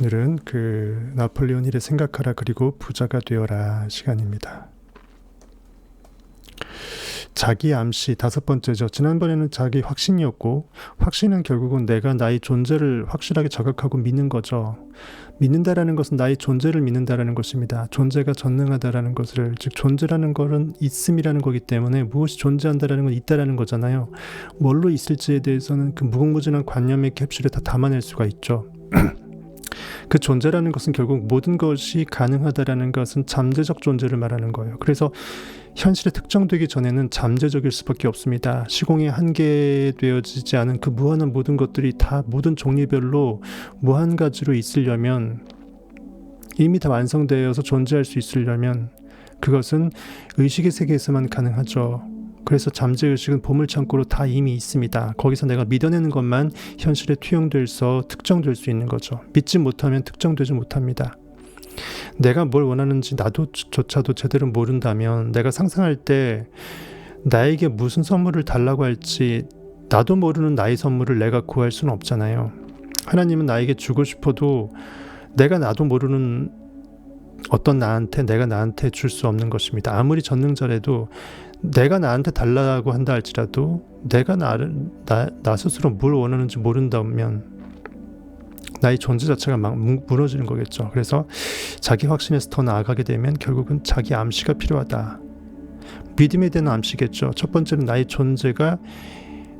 오늘은 그 나폴레온 힐의 생각하라 그리고 부자가 되어라 시간입니다. 자기 암시 5번째죠. 지난번에는 자기 확신이었고, 확신은 결국은 내가 나의 존재를 확실하게 자각하고 믿는 거죠. 믿는다라는 것은 나의 존재를 믿는다라는 것입니다. 존재가 전능하다라는 것을, 즉 존재라는 것은 있음이라는 거기 때문에 무엇이 존재한다라는 건 있다라는 거잖아요. 뭘로 있을지에 대해서는 그 무궁무진한 관념의 캡슐에 다 담아낼 수가 있죠. 그 존재라는 것은 결국 모든 것이 가능하다라는 것은 잠재적 존재를 말하는 거예요. 그래서 현실에 특정되기 전에는 잠재적일 수밖에 없습니다. 시공에 한계되어지지 않은 그 무한한 모든 것들이 다 모든 종류별로 무한 가지로 있으려면, 이미 다 완성되어서 존재할 수 있으려면 그것은 의식의 세계에서만 가능하죠. 그래서 잠재의식은 보물창고로 다 이미 있습니다. 거기서 내가 믿어내는 것만 현실에 투영돼서 특정될 수 있는 거죠. 믿지 못하면 특정되지 못합니다. 내가 뭘 원하는지 나도조차도 제대로 모른다면, 내가 상상할 때 나에게 무슨 선물을 달라고 할지 나도 모르는 나의 선물을 내가 구할 수는 없잖아요. 하나님은 나에게 주고 싶어도 내가 나도 모르는 어떤 내가 나한테 줄 수 없는 것입니다. 아무리 전능자라도 내가 나한테 달라고 한다 할지라도 내가 나 스스로 뭘 원하는지 모른다면 나의 존재 자체가 막 무너지는 거겠죠. 그래서 자기 확신에서 더 나아가게 되면 결국은 자기 암시가 필요하다. 믿음에 대한 암시겠죠. 첫 번째는 나의 존재가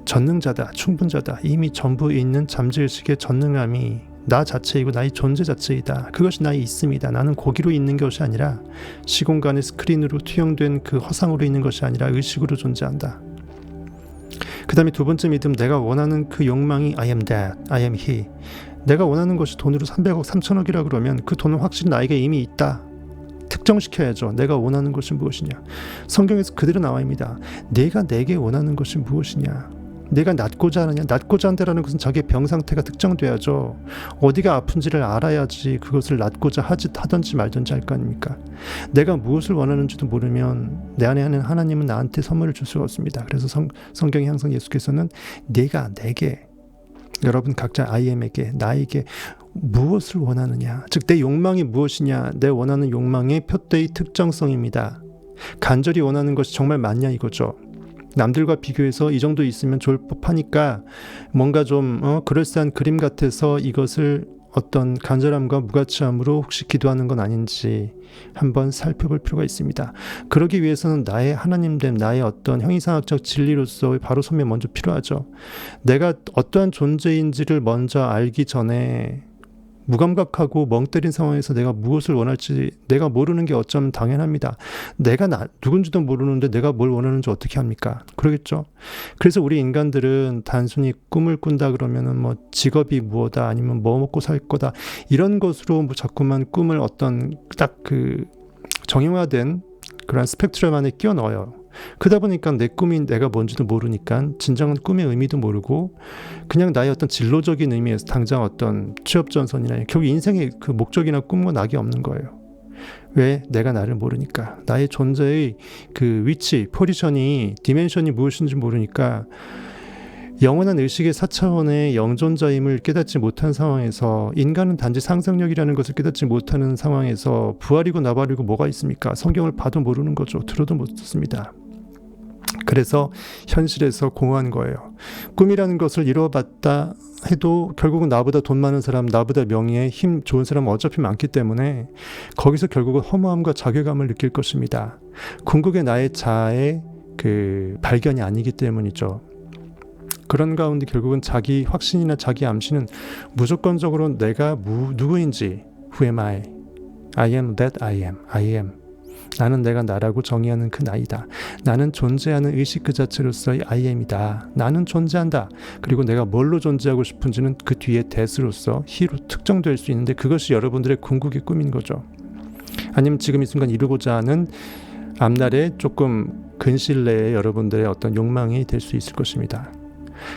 전능자다, 충분자다. 이미 전부 있는 잠재의식의 전능함이 나 자체이고 나의 존재 자체이다. 그것이 나의 있음이다. 나는 고기로 있는 것이 아니라 시공간의 스크린으로 투영된 그 허상으로 있는 것이 아니라 의식으로 존재한다. 그 다음에 두 번째 믿음, 내가 원하는 그 욕망이 I am that, I am he. 내가 원하는 것이 돈으로 300억, 3천억이라 그러면 그 돈은 확실히 나에게 이미 있다. 특정시켜야죠. 내가 원하는 것이 무엇이냐. 성경에서 그대로 나와입니다. 내가 내게 원하는 것이 무엇이냐. 내가 낫고자 하느냐. 낫고자 한다는 것은 자기의 병 상태가 특정돼야죠. 어디가 아픈지를 알아야지 그것을 낫고자 하든지 말든지 할 거 아닙니까. 내가 무엇을 원하는지도 모르면 내 안에 하는 하나님은 나한테 선물을 줄 수가 없습니다. 그래서 성경에 항상 예수께서는 내가 내게, 여러분 각자 I am에게, 나에게 무엇을 원하느냐, 즉 내 욕망이 무엇이냐, 내 원하는 욕망의 표대의 특정성입니다. 간절히 원하는 것이 정말 맞냐 이거죠. 남들과 비교해서 이 정도 있으면 좋을 법하니까 뭔가 좀 그럴싸한 그림 같아서 이것을 어떤 간절함과 무가치함으로 혹시 기도하는 건 아닌지 한번 살펴볼 필요가 있습니다. 그러기 위해서는 나의 하나님됨, 나의 어떤 형이상학적 진리로서의 바로 선이 먼저 필요하죠. 내가 어떠한 존재인지를 먼저 알기 전에 무감각하고 멍 때린 상황에서 내가 무엇을 원할지 내가 모르는 게 어쩌면 당연합니다. 내가 누군지도 모르는데 내가 뭘 원하는지 어떻게 합니까? 그러겠죠. 그래서 우리 인간들은 단순히 꿈을 꾼다 그러면은 뭐 직업이 무엇다, 아니면 뭐 먹고 살 거다, 이런 것으로 뭐 자꾸만 꿈을 어떤 딱 그 정형화된 그런 스펙트럼 안에 끼워 넣어요. 그러다 보니까 내 꿈이 내가 뭔지도 모르니까 진정한 꿈의 의미도 모르고 그냥 나의 어떤 진로적인 의미에서 당장 어떤 취업 전선이나 결국 인생의 그 목적이나 꿈과 낙이 없는 거예요. 왜? 내가 나를 모르니까. 나의 존재의 그 위치, 포지션이, 디멘션이 무엇인지 모르니까 영원한 의식의 4차원의 영존자임을 깨닫지 못한 상황에서, 인간은 단지 상상력이라는 것을 깨닫지 못하는 상황에서 부활이고 나발이고 뭐가 있습니까? 성경을 봐도 모르는 거죠. 들어도 못 듣습니다. 그래서 현실에서 공허한 거예요. 꿈이라는 것을 이뤄봤다 해도 결국은 나보다 돈 많은 사람, 나보다 명예에 힘 좋은 사람은 어차피 많기 때문에 거기서 결국은 허무함과 자괴감을 느낄 것입니다. 궁극의 나의 자아의 그 발견이 아니기 때문이죠. 그런 가운데 결국은 자기 확신이나 자기 암시는 무조건적으로 내가 누구인지, Who am I? I am that I am. I am. 나는 내가 나라고 정의하는 그 나이다. 나는 존재하는 의식 그 자체로서의 I am이다. 나는 존재한다. 그리고 내가 뭘로 존재하고 싶은지는 그 뒤에 that으로서 he로 특정될 수 있는데, 그것이 여러분들의 궁극의 꿈인 거죠. 아니면 지금 이 순간 이루고자 하는 앞날에 조금 근시일 내에 여러분들의 어떤 욕망이 될 수 있을 것입니다.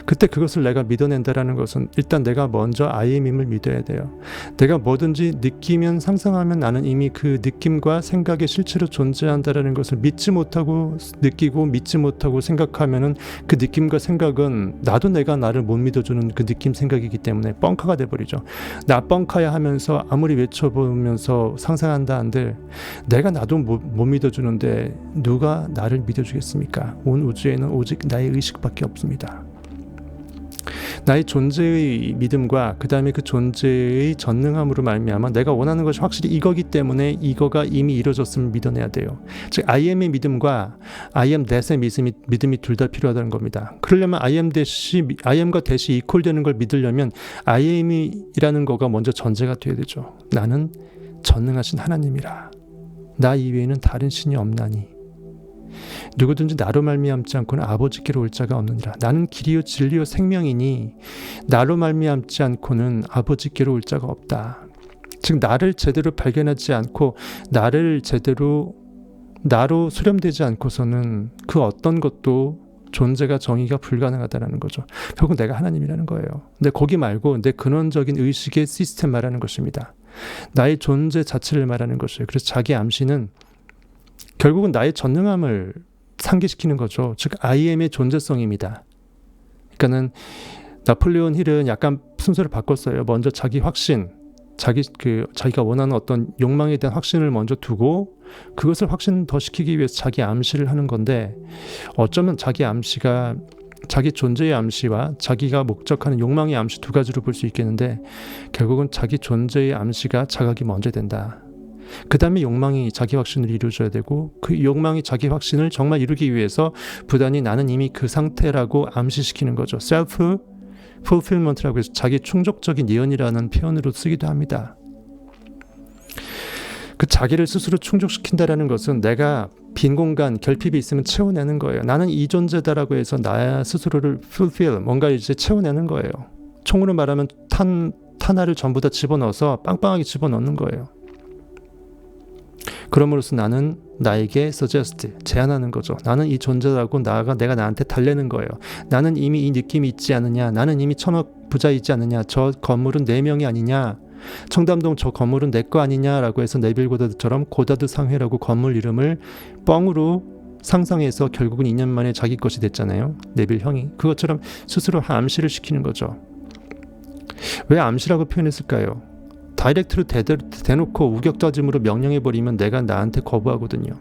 그때 그것을 내가 믿어낸다라는 것은 일단 내가 먼저 I am임을 믿어야 돼요. 내가 뭐든지 느끼면 상상하면 나는 이미 그 느낌과 생각이 실제로 존재한다라는 것을 믿지 못하고 느끼고 믿지 못하고 생각하면은 그 느낌과 생각은 나도 내가 나를 못 믿어주는 그 느낌 생각이기 때문에 뻥카가 돼버리죠. 나 뻥카야 하면서 아무리 외쳐보면서 상상한다 한들 내가 나도 못 믿어주는데 누가 나를 믿어주겠습니까? 온 우주에는 오직 나의 의식밖에 없습니다. 나의 존재의 믿음과 그 다음에 그 존재의 전능함으로 말미암아 내가 원하는 것이 확실히 이거기 때문에 이거가 이미 이루어졌음을 믿어내야 돼요. 즉 I am의 믿음과 I am that의 믿음이 둘 다 필요하다는 겁니다. 그러려면 I am과 that이 이퀄되는 걸 믿으려면 I am이라는 거가 먼저 전제가 돼야 되죠. 나는 전능하신 하나님이라 나 이외에는 다른 신이 없나니 누구든지 나로 말미암지 않고는 아버지께로 올 자가 없느니라. 나는 길이요 진리요 생명이니 나로 말미암지 않고는 아버지께로 올 자가 없다. 즉 나를 제대로 발견하지 않고 나를 제대로 나로 수렴되지 않고서는 그 어떤 것도 존재가 정의가 불가능하다는 거죠. 결국 내가 하나님이라는 거예요. 근데 거기 말고 내 근원적인 의식의 시스템 말하는 것입니다. 나의 존재 자체를 말하는 것이에요. 그래서 자기 암시는 결국은 나의 전능함을 상기시키는 거죠. 즉 I am의 존재성입니다. 그러니까는 나폴레온 힐은 약간 순서를 바꿨어요. 먼저 자기 확신, 자기가 원하는 어떤 욕망에 대한 확신을 먼저 두고 그것을 확신 더 시키기 위해서 자기 암시를 하는 건데 어쩌면 자기 암시가 자기 존재의 암시와 자기가 목적하는 욕망의 암시 두 가지로 볼 수 있겠는데 결국은 자기 존재의 암시가 자각이 먼저 된다. 그 다음에 욕망이 자기 확신을 이루어줘야 되고 그 욕망이 자기 확신을 정말 이루기 위해서 부단히 나는 이미 그 상태라고 암시시키는 거죠. 셀프 fulfillment라고 해서 자기 충족적인 예언이라는 표현으로 쓰기도 합니다. 그 자기를 스스로 충족시킨다라는 것은 내가 빈 공간, 결핍이 있으면 채워내는 거예요. 나는 이 존재다라고 해서 나 스스로를 fulfill, 뭔가 이제 채워내는 거예요. 총으로 말하면 탄화를 전부 다 집어넣어서 빵빵하게 집어넣는 거예요. 그럼으로써 나는 나에게 suggest, 제안하는 거죠. 나는 이 존재라고 내가 나한테 달래는 거예요. 나는 이미 이 느낌이 있지 않느냐. 나는 이미 천억 부자이지 않느냐. 저 건물은 내 명이 아니냐. 청담동 저 건물은 내 거 아니냐라고 해서 네빌 고다드처럼 고다드 상회라고 건물 이름을 뻥으로 상상해서 결국은 2년 만에 자기 것이 됐잖아요. 네빌 형이. 그것처럼 스스로 암시를 시키는 거죠. 왜 암시라고 표현했을까요? 다이렉트로 대놓고 우격다짐으로 명령해버리면 내가 나한테 거부하거든요.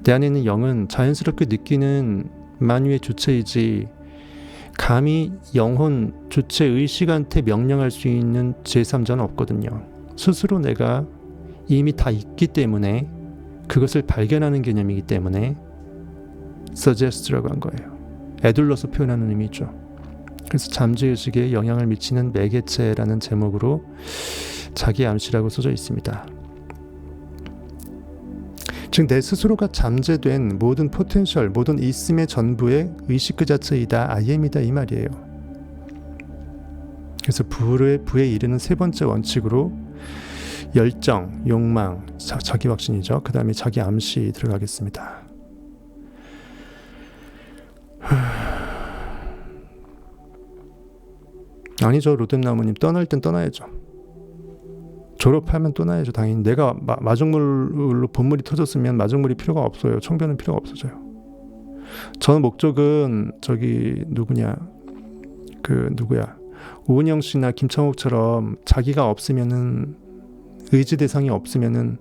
내 안에 있는 영은 자연스럽게 느끼는 만유의 주체이지 감히 영혼, 주체, 의식한테 명령할 수 있는 제3자는 없거든요. 스스로 내가 이미 다 있기 때문에 그것을 발견하는 개념이기 때문에 suggest라고 한 거예요. 애둘러서 표현하는 의미죠. 그래서 잠재의식에 영향을 미치는 매개체라는 제목으로 자기 암시라고 써져 있습니다. 즉 내 스스로가 잠재된 모든 포텐셜, 모든 있음의 전부의 의식 그 자체이다. I am이다 이 말이에요. 그래서 부에 이르는 세 번째 원칙으로 열정, 욕망, 자기 확신이죠. 그 다음에 자기 암시 들어가겠습니다. 아니죠. 로뎀나무님 떠날 땐 떠나야죠. 졸업하면 떠나야죠. 당연히 내가 마중물로 본물이 터졌으면 마중물이 필요가 없어요. 청변은 필요가 없어져요. 저는 목적은 오은영 씨나 김창옥처럼 자기가 없으면은 의지 대상이 없으면은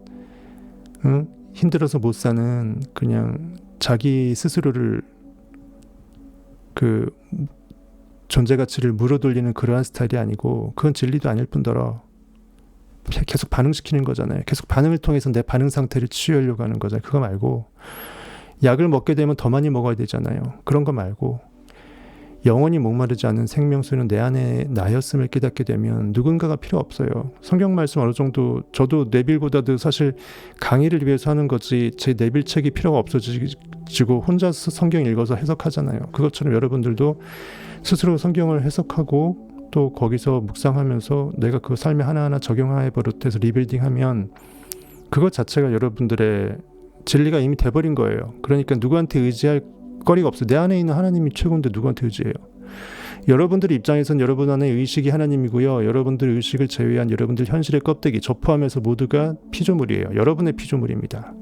힘들어서 못 사는 그냥 자기 스스로를 그 존재 가치를 물어돌리는 그러한 스타일이 아니고 그건 진리도 아닐 뿐더러 계속 반응시키는 거잖아요. 계속 반응을 통해서 내 반응 상태를 치유하려고 하는 거잖아요. 그거 말고 약을 먹게 되면 더 많이 먹어야 되잖아요. 그런 거 말고 영원히 목마르지 않은 생명수는 내 안에 나였음을 깨닫게 되면 누군가가 필요 없어요. 성경 말씀 어느 정도 저도 네빌 고다드 사실 강의를 위해서 하는 거지 제 네빌 책이 필요가 없어지고 혼자서 성경 읽어서 해석하잖아요. 그것처럼 여러분들도 스스로 성경을 해석하고 또 거기서 묵상하면서 내가 그 삶에 하나하나 적용해 버릇해서 리빌딩하면 그것 자체가 여러분들의 진리가 이미 돼버린 거예요. 그러니까 누구한테 의지할 거리가 없어요. 내 안에 있는 하나님이 최고인데 누구한테 의지해요. 여러분들 입장에선 여러분 안에 의식이 하나님이고요. 여러분들 의식을 제외한 여러분들 현실의 껍데기, 저 포함해서 모두가 피조물이에요. 여러분의 피조물입니다.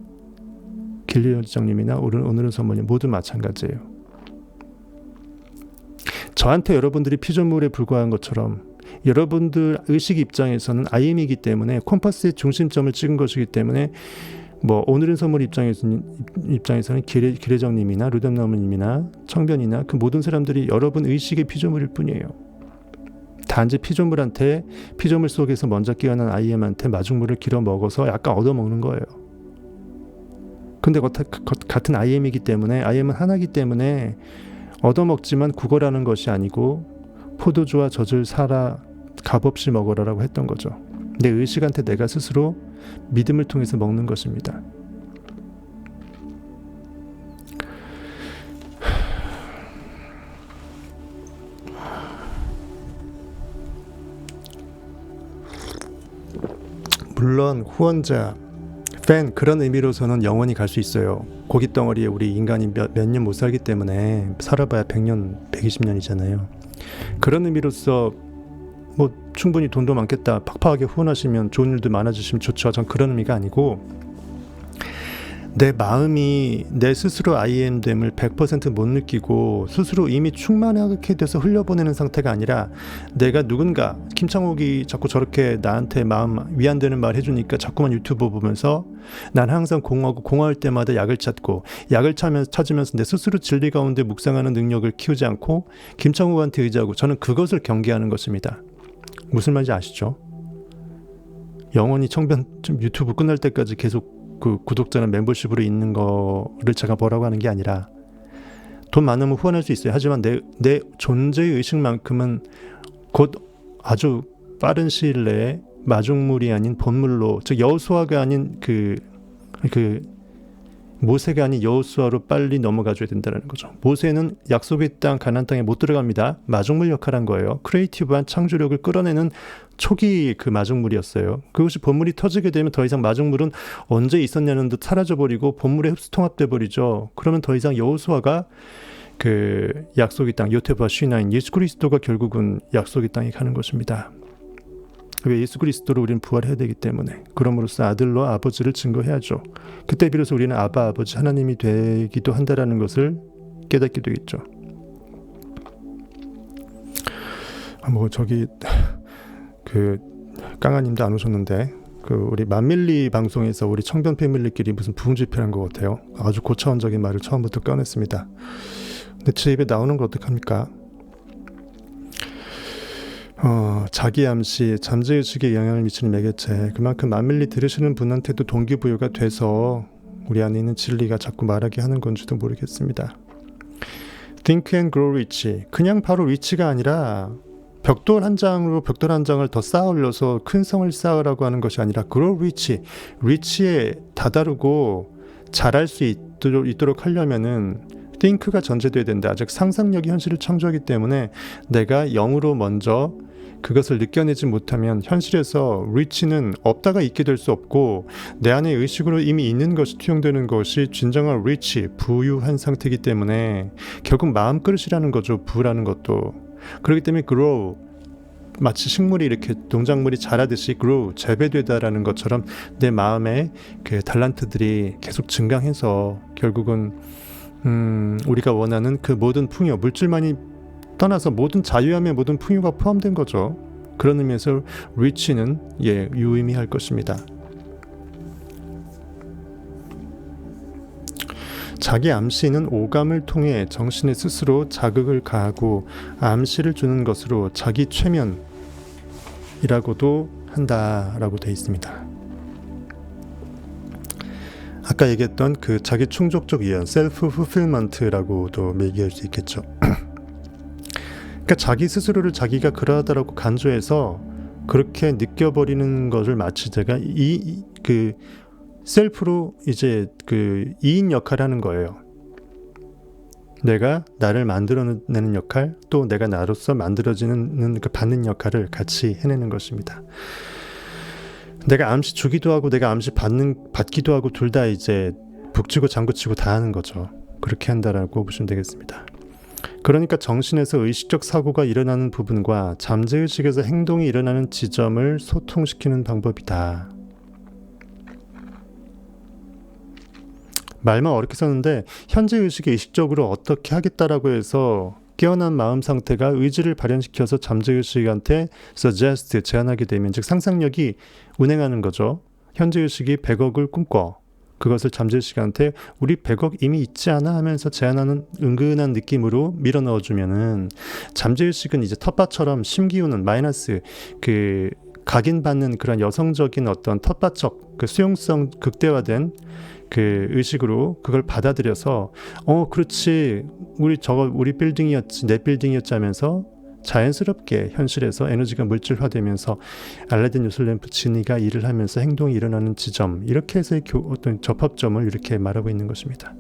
길리언장님이나 오늘은 선모님 모두 마찬가지예요. 저한테 여러분들이 피조물에 불과한 것처럼 여러분들 의식 입장에서는 IM이기 때문에 콤파스의 중심점을 찍은 것이기 때문에 뭐 오늘은 선물 입장에서는 기례정님이나 루덤나무님이나 청변이나 그 모든 사람들이 여러분 의식의 피조물일 뿐이에요. 단지 피조물한테 피조물 속에서 먼저 깨어난 IM한테 마중물을 길어 먹어서 약간 얻어먹는 거예요. 근데 같은 IM이기 때문에 IM은 하나이기 때문에 얻어먹지만 구걸하는 것이 아니고 포도주와 젖을 사라 값없이 먹어라라고 했던 거죠. 내 의식한테 내가 스스로 믿음을 통해서 먹는 것입니다. 물론 후원자, 팬 그런 의미로서는 영원히 갈 수 있어요. 고깃덩어리에 우리 인간이 몇 년 못 살기 때문에 살아봐야 100년, 120년이잖아요. 그런 의미로서 뭐 충분히 돈도 많겠다, 팍팍하게 후원하시면 좋은 일도 많아지시면 좋죠. 전 그런 의미가 아니고 내 마음이 내 스스로 IM됨을 100% 못 느끼고 스스로 이미 충만하게 돼서 흘려보내는 상태가 아니라 내가 누군가 김창옥이 자꾸 저렇게 나한테 마음 위안되는 말 해주니까 자꾸만 유튜브 보면서 난 항상 공허할 때마다 약을 찾으면서 내 스스로 진리 가운데 묵상하는 능력을 키우지 않고 김창옥한테 의지하고 저는 그것을 경계하는 것입니다. 무슨 말인지 아시죠? 영원히 청변 유튜브 끝날 때까지 계속 그 구독자나 멤버십으로 있는 거를 제가 뭐라고 하는 게 아니라 돈 많으면 후원할 수 있어요. 하지만 내 존재의 의식만큼은 곧 아주 빠른 시일 내에 마중물이 아닌 본물로, 즉 여호수아가 아닌 그 모세가 아닌 여호수아로 빨리 넘어가줘야 된다는 거죠. 모세는 약속의 땅 가나안 땅에 못 들어갑니다. 마중물 역할한 거예요. 크리에이티브한 창조력을 끌어내는 초기 그 마중물이었어요. 그것이 본물이 터지게 되면 더 이상 마중물은 언제 있었냐는 듯 사라져버리고 본물에 흡수 통합돼 버리죠. 그러면 더 이상 여호수아가 그 약속의 땅 요테바 쉬나인 예수 그리스도가 결국은 약속의 땅에 가는 것입니다. 왜 예수 그리스도로 우리는 부활해야 되기 때문에 그럼으로써 아들로 아버지를 증거해야죠. 그때 비로소 우리는 아바 아버지 하나님이 되기도 한다라는 것을 깨닫게 되겠죠. 뭐 저기 그 깡아님도 안 오셨는데 그 우리 만밀리 방송에서 우리 청변 패밀리끼리 무슨 부흥 집회한 것 같아요. 아주 고차원적인 말을 처음부터 꺼냈습니다. 근데 제 입에 나오는 거 어떡합니까? 자기 암시, 잠재의식에 영향을 미치는 매개체, 그만큼 만밀리 들으시는 분한테도 동기부여가 돼서 우리 안에 있는 진리가 자꾸 말하게 하는 건지도 모르겠습니다. Think and grow rich. 그냥 바로 rich가 아니라 벽돌 한 장으로 벽돌 한 장을 더 쌓아 올려서 큰 성을 쌓으라고 하는 것이 아니라 grow rich. rich에 다다르고 잘할 수 있도록 하려면은 think가 전제돼야 된다. 아직 상상력이 현실을 창조하기 때문에 내가 영으로 먼저 그것을 느껴내지 못하면 현실에서 rich는 없다가 있게 될 수 없고 내 안에 의식으로 이미 있는 것이 투영되는 것이 진정한 rich, 부유한 상태이기 때문에 결국 마음그릇이라는 거죠. 부라는 것도. 그렇기 때문에 grow, 마치 식물이 이렇게 농작물이 자라듯이 grow, 재배되다라는 것처럼 내 마음의 그 달란트들이 계속 증강해서 결국은 우리가 원하는 그 모든 풍요, 물질만이 떠나서 모든 자유함의 모든 풍요가 포함된 거죠. 그런 의미에서 rich는 유의미할 것입니다. 자기 암시는 오감을 통해 정신에 스스로 자극을 가하고 암시를 주는 것으로 자기 최면이라고도 한다라고 되어 있습니다. 아까 얘기했던 그 자기 충족적 이해, 셀프 풀필먼트라고도 얘기할 수 있겠죠. 그러니까 자기 스스로를 자기가 그러하다라고 간주해서 그렇게 느껴버리는 것을 마치 제가 그 셀프로 이제 그 이인 역할을 하는 거예요. 내가 나를 만들어내는 역할, 또 내가 나로서 만들어지는 그 받는 역할을 같이 해내는 것입니다. 내가 암시 주기도 하고 내가 암시 받기도 하고 둘 다 이제 북치고 장구치고 다 하는 거죠. 그렇게 한다라고 보시면 되겠습니다. 그러니까 정신에서 의식적 사고가 일어나는 부분과 잠재의식에서 행동이 일어나는 지점을 소통시키는 방법이다. 말만 어렵게 썼는데 현재 의식이 의식적으로 어떻게 하겠다라고 해서 깨어난 마음 상태가 의지를 발현시켜서 잠재의식한테 suggest, 제안하게 되면 즉 상상력이 운행하는 거죠. 현재 의식이 100억을 꿈꿔 그것을 잠재의식한테 우리 100억 이미 있지 않아 하면서 제안하는 은근한 느낌으로 밀어 넣어주면은 잠재의식은 이제 텃밭처럼 심기우는 마이너스 그 각인받는 그런 여성적인 어떤 텃밭적 그 수용성 극대화된 그 의식으로 그걸 받아들여서 그렇지 우리 빌딩이었지 내 빌딩이었지 하면서 자연스럽게 현실에서 에너지가 물질화되면서 알라딘 요술램프 진이가 일을 하면서 행동이 일어나는 지점 이렇게 해서 어떤 접합점을 이렇게 말하고 있는 것입니다.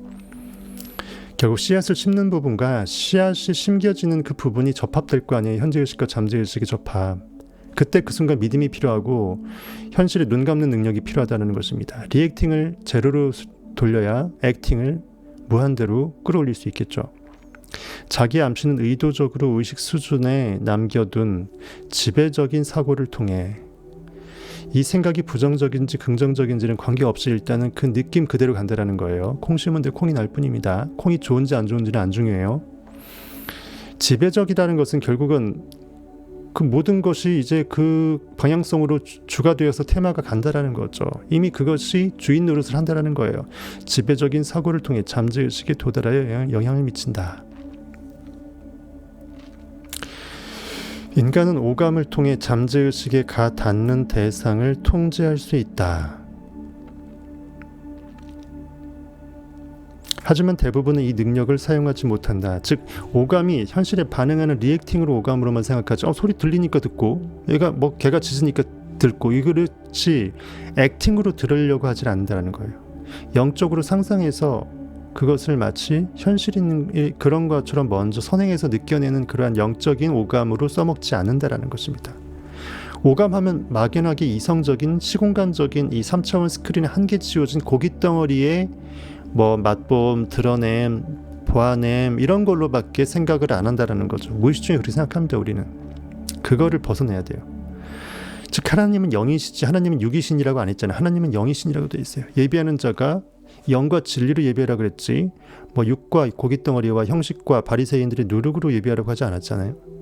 결국 씨앗을 심는 부분과 씨앗이 심겨지는 그 부분이 접합될 거 아니에요. 현재의식과 잠재의식의 접합. 그때 그 순간 믿음이 필요하고 현실에 눈 감는 능력이 필요하다는 것입니다. 리액팅을 제로로 돌려야 액팅을 무한대로 끌어올릴 수 있겠죠. 자기 암시는 의도적으로 의식 수준에 남겨둔 지배적인 사고를 통해 이 생각이 부정적인지 긍정적인지는 관계없이 일단은 그 느낌 그대로 간다는 거예요. 콩 심은데 콩이 날 뿐입니다. 콩이 좋은지 안 좋은지는 안 중요해요. 지배적이라는 것은 결국은 그 모든 것이 이제 그 방향성으로 주가 되어서 테마가 간다라는 거죠. 이미 그것이 주인 노릇을 한다라는 거예요. 지배적인 사고를 통해 잠재의식에 도달하여 영향을 미친다. 인간은 오감을 통해 잠재의식에 가 닿는 대상을 통제할 수 있다. 하지만 대부분은 이 능력을 사용하지 못한다. 즉 오감이 현실에 반응하는 리액팅으로 오감으로만 생각하죠. 소리 들리니까 듣고 개가 짖으니까 듣고 이거지 액팅으로 들으려고 하질 않는다는 거예요. 영적으로 상상해서 그것을 마치 현실인 그런 것처럼 먼저 선행해서 느껴내는 그러한 영적인 오감으로 써먹지 않는다라는 것입니다. 오감하면 막연하게 이성적인 시공간적인 이 3차원 스크린에 한개 지워진 고깃덩어리에 맛봄, 드러냄, 보아냄 이런 걸로밖에 생각을 안 한다라는 거죠. 무의식 중에 그렇게 생각합니다. 우리는 그거를 벗어내야 돼요. 즉 하나님은 영이시지 하나님은 육이신이라고 안 했잖아요. 하나님은 영이신이라고 돼 있어요. 예배하는 자가 영과 진리로 예배하라 그랬지 육과 고깃덩어리와 형식과 바리새인들의 누룩으로 예배하라고 하지 않았잖아요.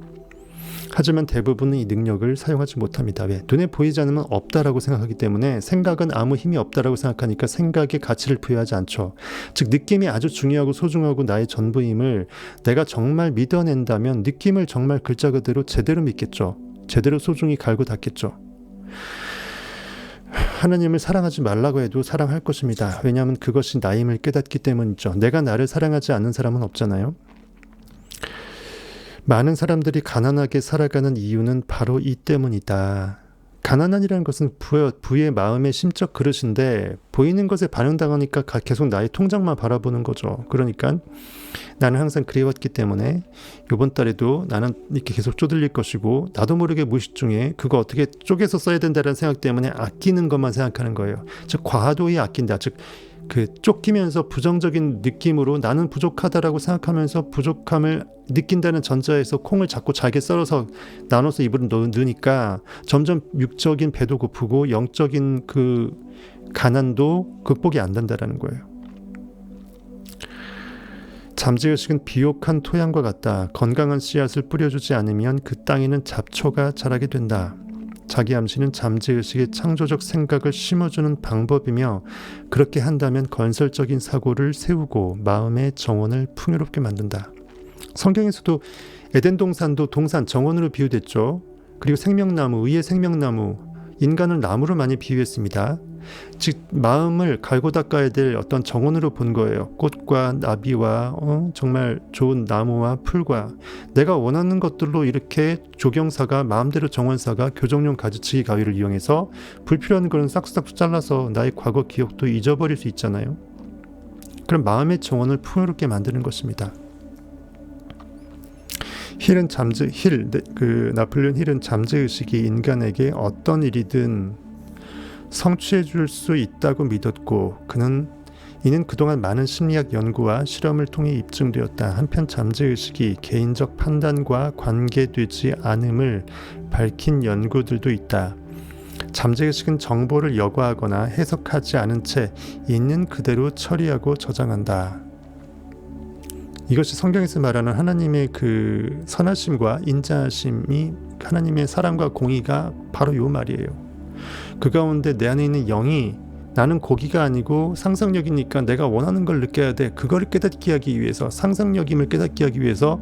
하지만 대부분은 이 능력을 사용하지 못합니다. 왜? 눈에 보이지 않으면 없다라고 생각하기 때문에 생각은 아무 힘이 없다라고 생각하니까 생각에 가치를 부여하지 않죠. 즉 느낌이 아주 중요하고 소중하고 나의 전부임을 내가 정말 믿어낸다면 느낌을 정말 글자 그대로 제대로 믿겠죠. 제대로 소중히 갈고 닦겠죠. 하나님을 사랑하지 말라고 해도 사랑할 것입니다. 왜냐하면 그것이 나임을 깨닫기 때문이죠. 내가 나를 사랑하지 않는 사람은 없잖아요. 많은 사람들이 가난하게 살아가는 이유는 바로 이 때문이다. 가난한이라는 것은 부의 마음의 심적 그릇인데 보이는 것에 반응당하니까 계속 나의 통장만 바라보는 거죠. 그러니까 나는 항상 그래왔기 때문에 이번 달에도 나는 이렇게 계속 쪼들릴 것이고 나도 모르게 무의식 중에 그거 어떻게 쪼개서 써야 된다는 생각 때문에 아끼는 것만 생각하는 거예요. 즉 과도히 아낀다. 즉 그 쫓기면서 부정적인 느낌으로 나는 부족하다라고 생각하면서 부족함을 느낀다는 전자에서 콩을 자꾸 잘게 썰어서 나눠서 입으로 넣으니까 점점 육적인 배도 고프고 영적인 그 가난도 극복이 안 된다라는 거예요. 잠재의식은 비옥한 토양과 같다. 건강한 씨앗을 뿌려주지 않으면 그 땅에는 잡초가 자라게 된다. 자기 암시는 잠재의식의 창조적 생각을 심어주는 방법이며 그렇게 한다면 건설적인 사고를 세우고 마음의 정원을 풍요롭게 만든다. 성경에서도 에덴 동산도 동산 정원으로 비유됐죠. 그리고 생명나무, 의의 생명나무, 인간을 나무로 많이 비유했습니다. 즉 마음을 갈고 닦아야 될 어떤 정원으로 본 거예요. 꽃과 나비와 정말 좋은 나무와 풀과 내가 원하는 것들로 이렇게 조경사가 마음대로 정원사가 교정용 가지치기 가위를 이용해서 불필요한 거는 싹둑 잘라서 나의 과거 기억도 잊어버릴 수 있잖아요. 그럼 마음의 정원을 풍요롭게 만드는 것입니다. 나폴레옹 힐은 잠재의식이 인간에게 어떤 일이든 성취해 줄 수 있다고 믿었고 그는 이는 그동안 많은 심리학 연구와 실험을 통해 입증되었다. 한편 잠재의식이 개인적 판단과 관계되지 않음을 밝힌 연구들도 있다. 잠재의식은 정보를 여과하거나 해석하지 않은 채 있는 그대로 처리하고 저장한다. 이것이 성경에서 말하는 하나님의 그 선하심과 인자하심이, 하나님의 사랑과 공의가 바로 요 말이에요. 그 가운데 내 안에 있는 영이, 나는 고기가 아니고 상상력이니까 내가 원하는 걸 느껴야 돼. 그걸 깨닫게 하기 위해서, 상상력임을 깨닫게 하기 위해서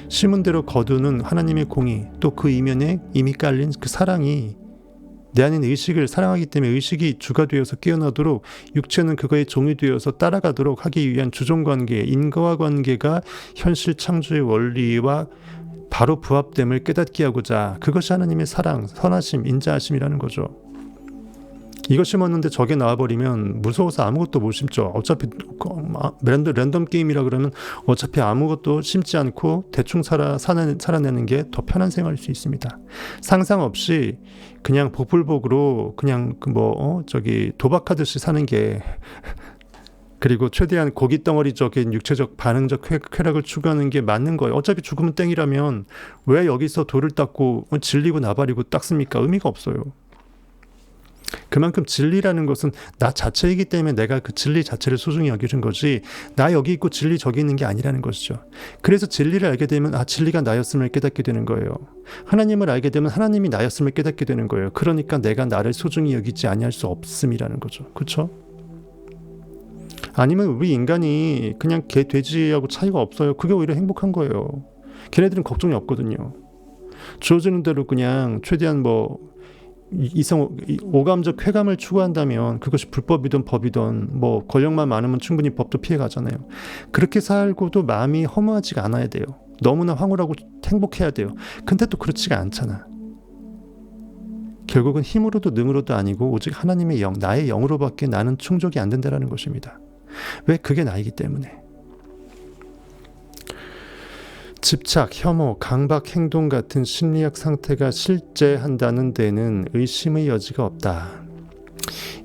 심은 대로 거두는 하나님의 공의, 또 그 이면에 이미 깔린 그 사랑이 내 안에 있는 의식을 사랑하기 때문에 의식이 주가 되어서 깨어나도록, 육체는 그거에 종이 되어서 따라가도록 하기 위한 주종관계, 인과와 관계가 현실 창조의 원리와 바로 부합됨을 깨닫게 하고자, 그것이 하나님의 사랑, 선하심, 인자하심이라는 거죠. 이거 심었는데 저게 나와버리면 무서워서 아무것도 못 심죠. 어차피 랜덤 게임이라 그러면 어차피 아무것도 심지 않고 대충 살아내는 게 더 편한 생활일 수 있습니다. 상상 없이 그냥 복불복으로 그냥 도박하듯이 사는 게, 그리고 최대한 고깃덩어리적인 육체적 반응적 쾌락을 추구하는 게 맞는 거예요. 어차피 죽으면 땡이라면 왜 여기서 돌을 닦고 질리고 나발이고 닦습니까? 의미가 없어요. 그만큼 진리라는 것은 나 자체이기 때문에 내가 그 진리 자체를 소중히 여기는 거지, 나 여기 있고 진리 저기 있는 게 아니라는 것이죠. 그래서 진리를 알게 되면 진리가 나였음을 깨닫게 되는 거예요. 하나님을 알게 되면 하나님이 나였음을 깨닫게 되는 거예요. 그러니까 내가 나를 소중히 여기지 아니할 수 없음이라는 거죠. 그렇죠? 아니면 우리 인간이 그냥 개, 돼지하고 차이가 없어요. 그게 오히려 행복한 거예요. 걔네들은 걱정이 없거든요. 주어지는 대로 그냥 최대한 오감적 쾌감을 추구한다면 그것이 불법이든 법이든 권력만 많으면 충분히 법도 피해가잖아요. 그렇게 살고도 마음이 허무하지가 않아야 돼요. 너무나 황홀하고 행복해야 돼요. 근데 또 그렇지가 않잖아. 결국은 힘으로도 능으로도 아니고 오직 하나님의 영, 나의 영으로밖에 나는 충족이 안 된다는 것입니다. 왜? 그게 나이기 때문에. 집착, 혐오, 강박 행동 같은 심리학 상태가 실제한다는 데는 의심의 여지가 없다.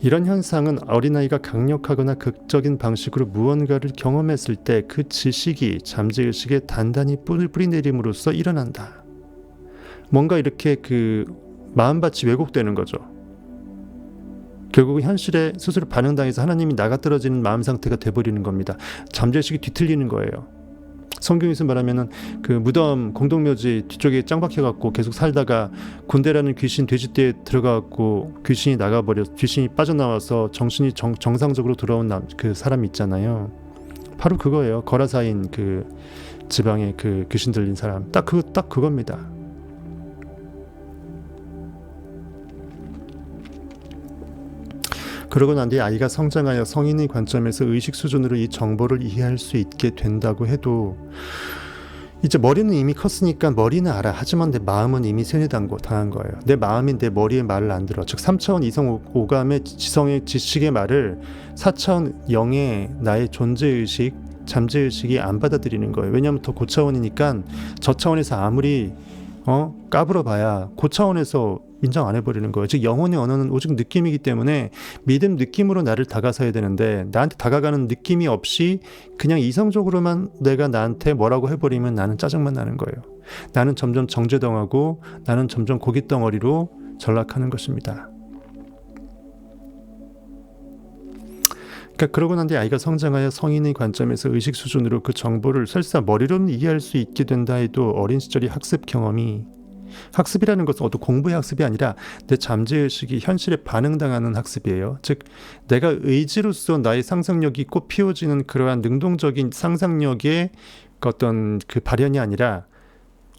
이런 현상은 어린아이가 강력하거나 극적인 방식으로 무언가를 경험했을 때 그 지식이 잠재의식에 단단히 뿌리내림으로써 일어난다. 뭔가 이렇게 마음밭이 왜곡되는 거죠. 결국은 현실에 스스로 반응당해서 하나님이 나가 떨어지는 마음 상태가 돼버리는 겁니다. 잠재의식이 뒤틀리는 거예요. 성경에서 말하면은 무덤 공동묘지 뒤쪽에 짱 박혀갖고 계속 살다가 군대라는 귀신 돼지떼에 들어가갖고 귀신이 나가버려, 귀신이 빠져나와서 정신이 정상적으로 돌아온 그 사람이 있잖아요. 바로 그거예요. 거라사인 지방에 귀신 들린 사람. 딱 그겁니다. 그러고 난 뒤에 아이가 성장하여 성인의 관점에서 의식 수준으로 이 정보를 이해할 수 있게 된다고 해도, 이제 머리는 이미 컸으니까 머리는 알아. 하지만 내 마음은 이미 세뇌당한 거예요. 내 마음이 내 머리의 말을 안 들어. 즉 3차원 이성 오감의 지성의 지식의 말을 4차원 영의 나의 존재의식, 잠재의식이 안 받아들이는 거예요. 왜냐하면 더 고차원이니까 저차원에서 아무리 까불어봐야 고차원에서 인정 안 해버리는 거예요. 즉 영혼의 언어는 오직 느낌이기 때문에 믿음 느낌으로 나를 다가서야 되는데, 나한테 다가가는 느낌이 없이 그냥 이성적으로만 내가 나한테 뭐라고 해버리면 나는 짜증만 나는 거예요. 나는 점점 정죄당하고 나는 점점 고깃덩어리로 전락하는 것입니다. 그러고 난 뒤에 아이가 성장하여 성인의 관점에서 의식 수준으로 그 정보를 설사 머리로는 이해할 수 있게 된다 해도 어린 시절의 학습 경험이, 학습이라는 것은 어떤 공부의 학습이 아니라 내 잠재의식이 현실에 반응당하는 학습이에요. 즉 내가 의지로서 나의 상상력이 꽃피워지는 그러한 능동적인 상상력의 어떤 발현이 아니라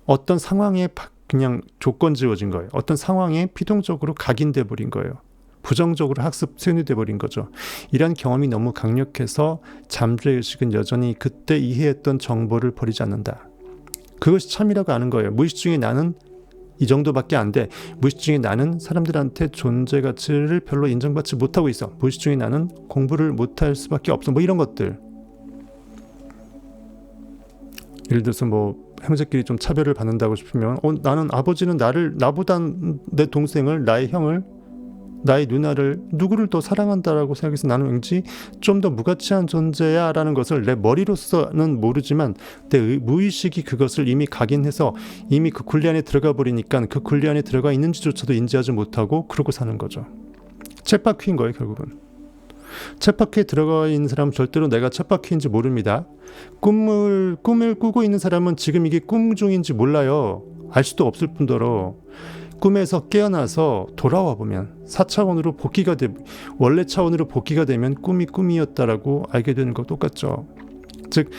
어떤 상황에 그냥 조건 지어진 거예요. 어떤 상황에 피동적으로 각인돼 버린 거예요. 부정적으로 학습 세뇌돼 버린 거죠. 이런 경험이 너무 강력해서 잠재의식은 여전히 그때 이해했던 정보를 버리지 않는다. 그것이 참이라고 하는 거예요. 무의식 중에 나는 이 정도밖에 안 돼. 무의식 중에 나는 사람들한테 존재 가치를 별로 인정받지 못하고 있어. 무의식 중에 나는 공부를 못할 수밖에 없어. 이런 것들. 예를 들어서 형제끼리 좀 차별을 받는다고 싶으면 나는 아버지는 나보다 내 동생을, 나의 형을 나의 누나를 누구를 더 사랑한다라고 생각해서 나는 왠지 좀 더 무가치한 존재야 라는 것을 내 머리로서는 모르지만 내 무의식이 그것을 이미 각인해서 이미 그 굴리 안에 들어가 버리니까 그 굴리 안에 들어가 있는지조차도 인지하지 못하고 그러고 사는 거죠. 쳇바퀴인 거예요. 결국은 쳇바퀴에 들어가 있는 사람은 절대로 내가 쳇바퀴인지 모릅니다. 꿈을 꾸고 있는 사람은 지금 이게 꿈 중인지 몰라요. 알 수도 없을 뿐더러 꿈에서 깨어나서 돌아와 보면 4차원으로 복귀가 원래 차원으로 복귀가 되면 꿈이 꿈이었다라고 알게 되는 거 똑같죠. 즉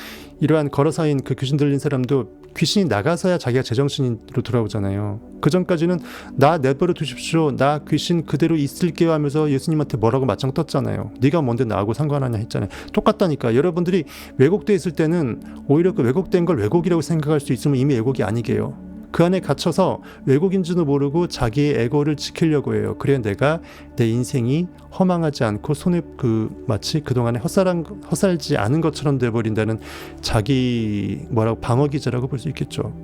이러한 걸어사인 그 귀신 들린 사람도 귀신이 나가서야 자기가 제정신으로 돌아오잖아요. 그 전까지는 나 내버려 두십시오. 나 귀신 그대로 있을게요 하면서 예수님한테 뭐라고 맞짱 떴잖아요. 네가 뭔데 나하고 상관하냐 했잖아요. 똑같다니까. 여러분들이 왜곡돼 있을 때는 오히려 그 왜곡된 걸 왜곡이라고 생각할 수 있으면 이미 왜곡이 아니게요. 그 안에 갇혀서 왜곡인지도 모르고 자기의 에고를 지키려고 해요. 그래야 내가 내 인생이 허망하지 않고 손에 마치 그동안에 헛살지 않은 것처럼 돼버린다는 자기 방어 기제라고 볼 수 있겠죠.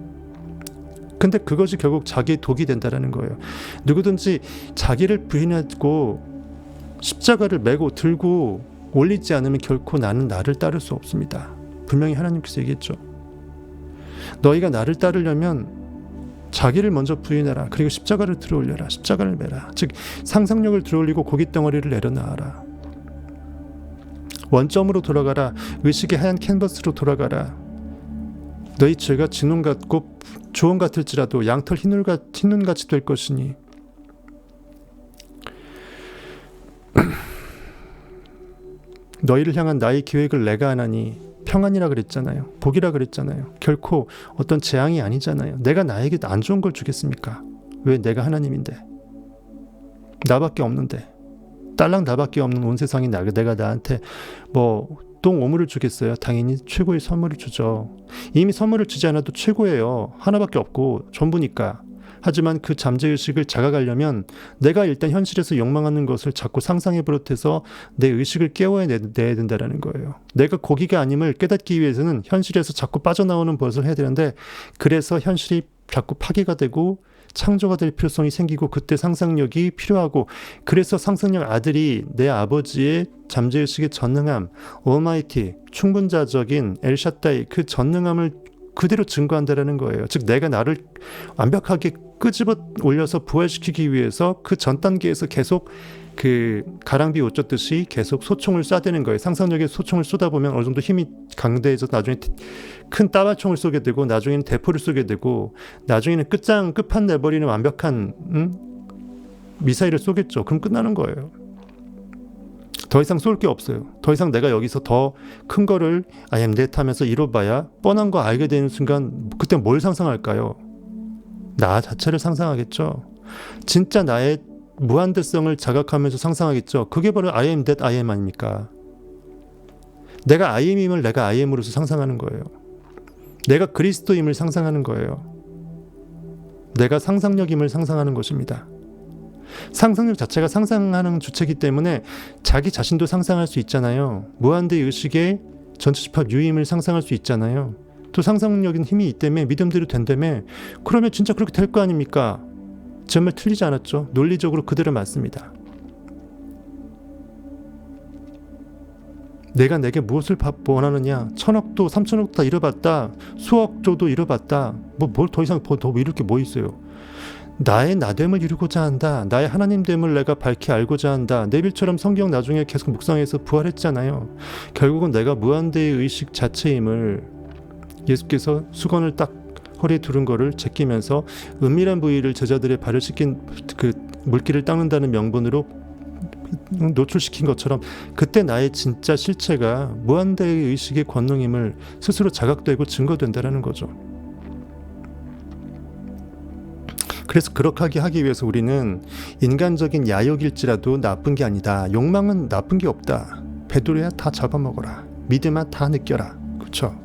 근데 그것이 결국 자기의 독이 된다라는 거예요. 누구든지 자기를 부인하고 십자가를 메고 들고 올리지 않으면 결코 나는 나를 따를 수 없습니다. 분명히 하나님께서 얘기했죠. 너희가 나를 따르려면 자기를 먼저 부인해라. 그리고 십자가를 들어올려라. 십자가를 매라. 즉 상상력을 들어올리고 고깃덩어리를 내려놔라. 원점으로 돌아가라. 의식의 하얀 캔버스로 돌아가라. 너희 죄가 진홍 같고 주홍 같을지라도 양털 흰눈같이 될 것이니 너희를 향한 나의 계획을 내가 하나니 평안이라 그랬잖아요. 복이라 그랬잖아요. 결코 어떤 재앙이 아니잖아요. 내가 나에게 안 좋은 걸 주겠습니까? 왜? 내가 하나님인데. 나밖에 없는데. 딸랑 나밖에 없는 온 세상이 내가 나한테 똥 오물을 주겠어요? 당연히 최고의 선물을 주죠. 이미 선물을 주지 않아도 최고예요. 하나밖에 없고 전부니까. 하지만 그 잠재의식을 자각하려면 내가 일단 현실에서 욕망하는 것을 자꾸 상상해 버릇해서 내 의식을 깨워야 내야 된다는 거예요. 내가 고기가 아님을 깨닫기 위해서는 현실에서 자꾸 빠져나오는 버릇을 해야 되는데 그래서 현실이 자꾸 파괴가 되고 창조가 될 필요성이 생기고 그때 상상력이 필요하고 그래서 상상력 아들이 내 아버지의 잠재의식의 전능함, 오마이티, 충분자적인 엘샤다이 그 전능함을 그대로 증거한다라는 거예요. 즉 내가 나를 완벽하게 끄집어 올려서 부활시키기 위해서 그 전 단계에서 계속 그 가랑비 옷 젖듯이 계속 소총을 쏴대는 거예요. 상상력에 소총을 쏘다보면 어느 정도 힘이 강대해서 나중에 큰 따발총을 쏘게 되고 나중에는 대포를 쏘게 되고 나중에는 끝판 내버리는 완벽한 미사일을 쏘겠죠. 그럼 끝나는 거예요. 더 이상 쏠 게 없어요. 더 이상 내가 여기서 더 큰 거를 I am that 하면서 이뤄봐야 뻔한 거 알게 되는 순간 그때 뭘 상상할까요? 나 자체를 상상하겠죠. 진짜 나의 무한대성을 자각하면서 상상하겠죠. 그게 바로 I am that I am 아닙니까? 내가 I am임을 내가 I am으로서 상상하는 거예요. 내가 그리스도임을 상상하는 거예요. 내가 상상력임을 상상하는 것입니다. 상상력 자체가 상상하는 주체이기 때문에 자기 자신도 상상할 수 있잖아요. 무한대 의식의 전체집합 유임을 상상할 수 있잖아요. 또 상상력인 힘이 있다며 믿음대로 된다며 그러면 진짜 그렇게 될 거 아닙니까? 정말 틀리지 않았죠. 논리적으로 그대로 맞습니다. 내가 내게 무엇을 원하느냐? 1000억도 3000억도 다 잃어봤다. 수억조도 잃어봤다. 뭘 더 이상 더 이룰 게 뭐 있어요? 나의 나됨을 이루고자 한다. 나의 하나님됨을 내가 밝히 알고자 한다. 네빌처럼 성경 나중에 계속 묵상해서 부활했잖아요. 결국은 내가 무한대의 의식 자체임을 예수께서 수건을 딱 허리에 두른 거를 제끼면서 은밀한 부위를 제자들의 발을 씻긴 그 물기를 닦는다는 명분으로 노출시킨 것처럼 그때 나의 진짜 실체가 무한대의 의식의 권능임을 스스로 자각되고 증거된다는 거죠. 그래서 그렇게 하기 위해서 우리는 인간적인 야욕일지라도 나쁜 게 아니다. 욕망은 나쁜 게 없다. 배도리야 다 잡아먹어라. 믿음아 다 느껴라. 그렇죠?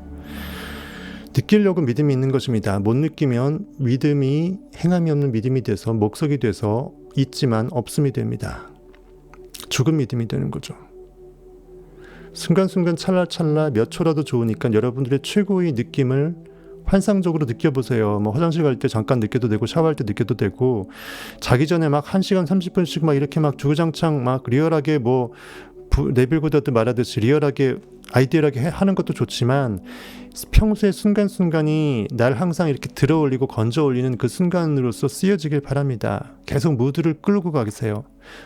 느끼려고 믿음이 있는 것입니다. 못 느끼면 믿음이 행함이 없는 믿음이 돼서 목석이 돼서 있지만 없음이 됩니다. 죽은 믿음이 되는 거죠. 순간순간 찰나찰나 몇 초라도 좋으니까 여러분들의 최고의 느낌을 환상적으로 느껴보세요. 뭐 화장실 갈 때 잠깐 느껴도 되고 샤워할 때 느껴도 되고 자기 전에 막 1시간 30분씩 막 이렇게 막 주구장창 막 리얼하게 뭐 네빌고다드 말하듯이 리얼하게 아이디얼하게 하는 것도 좋지만 평소의 순간순간이 날 항상 이렇게 들어올리고 건져올리는 그 순간으로서 쓰여지길 바랍니다. 계속 무드를 끌고 가세요.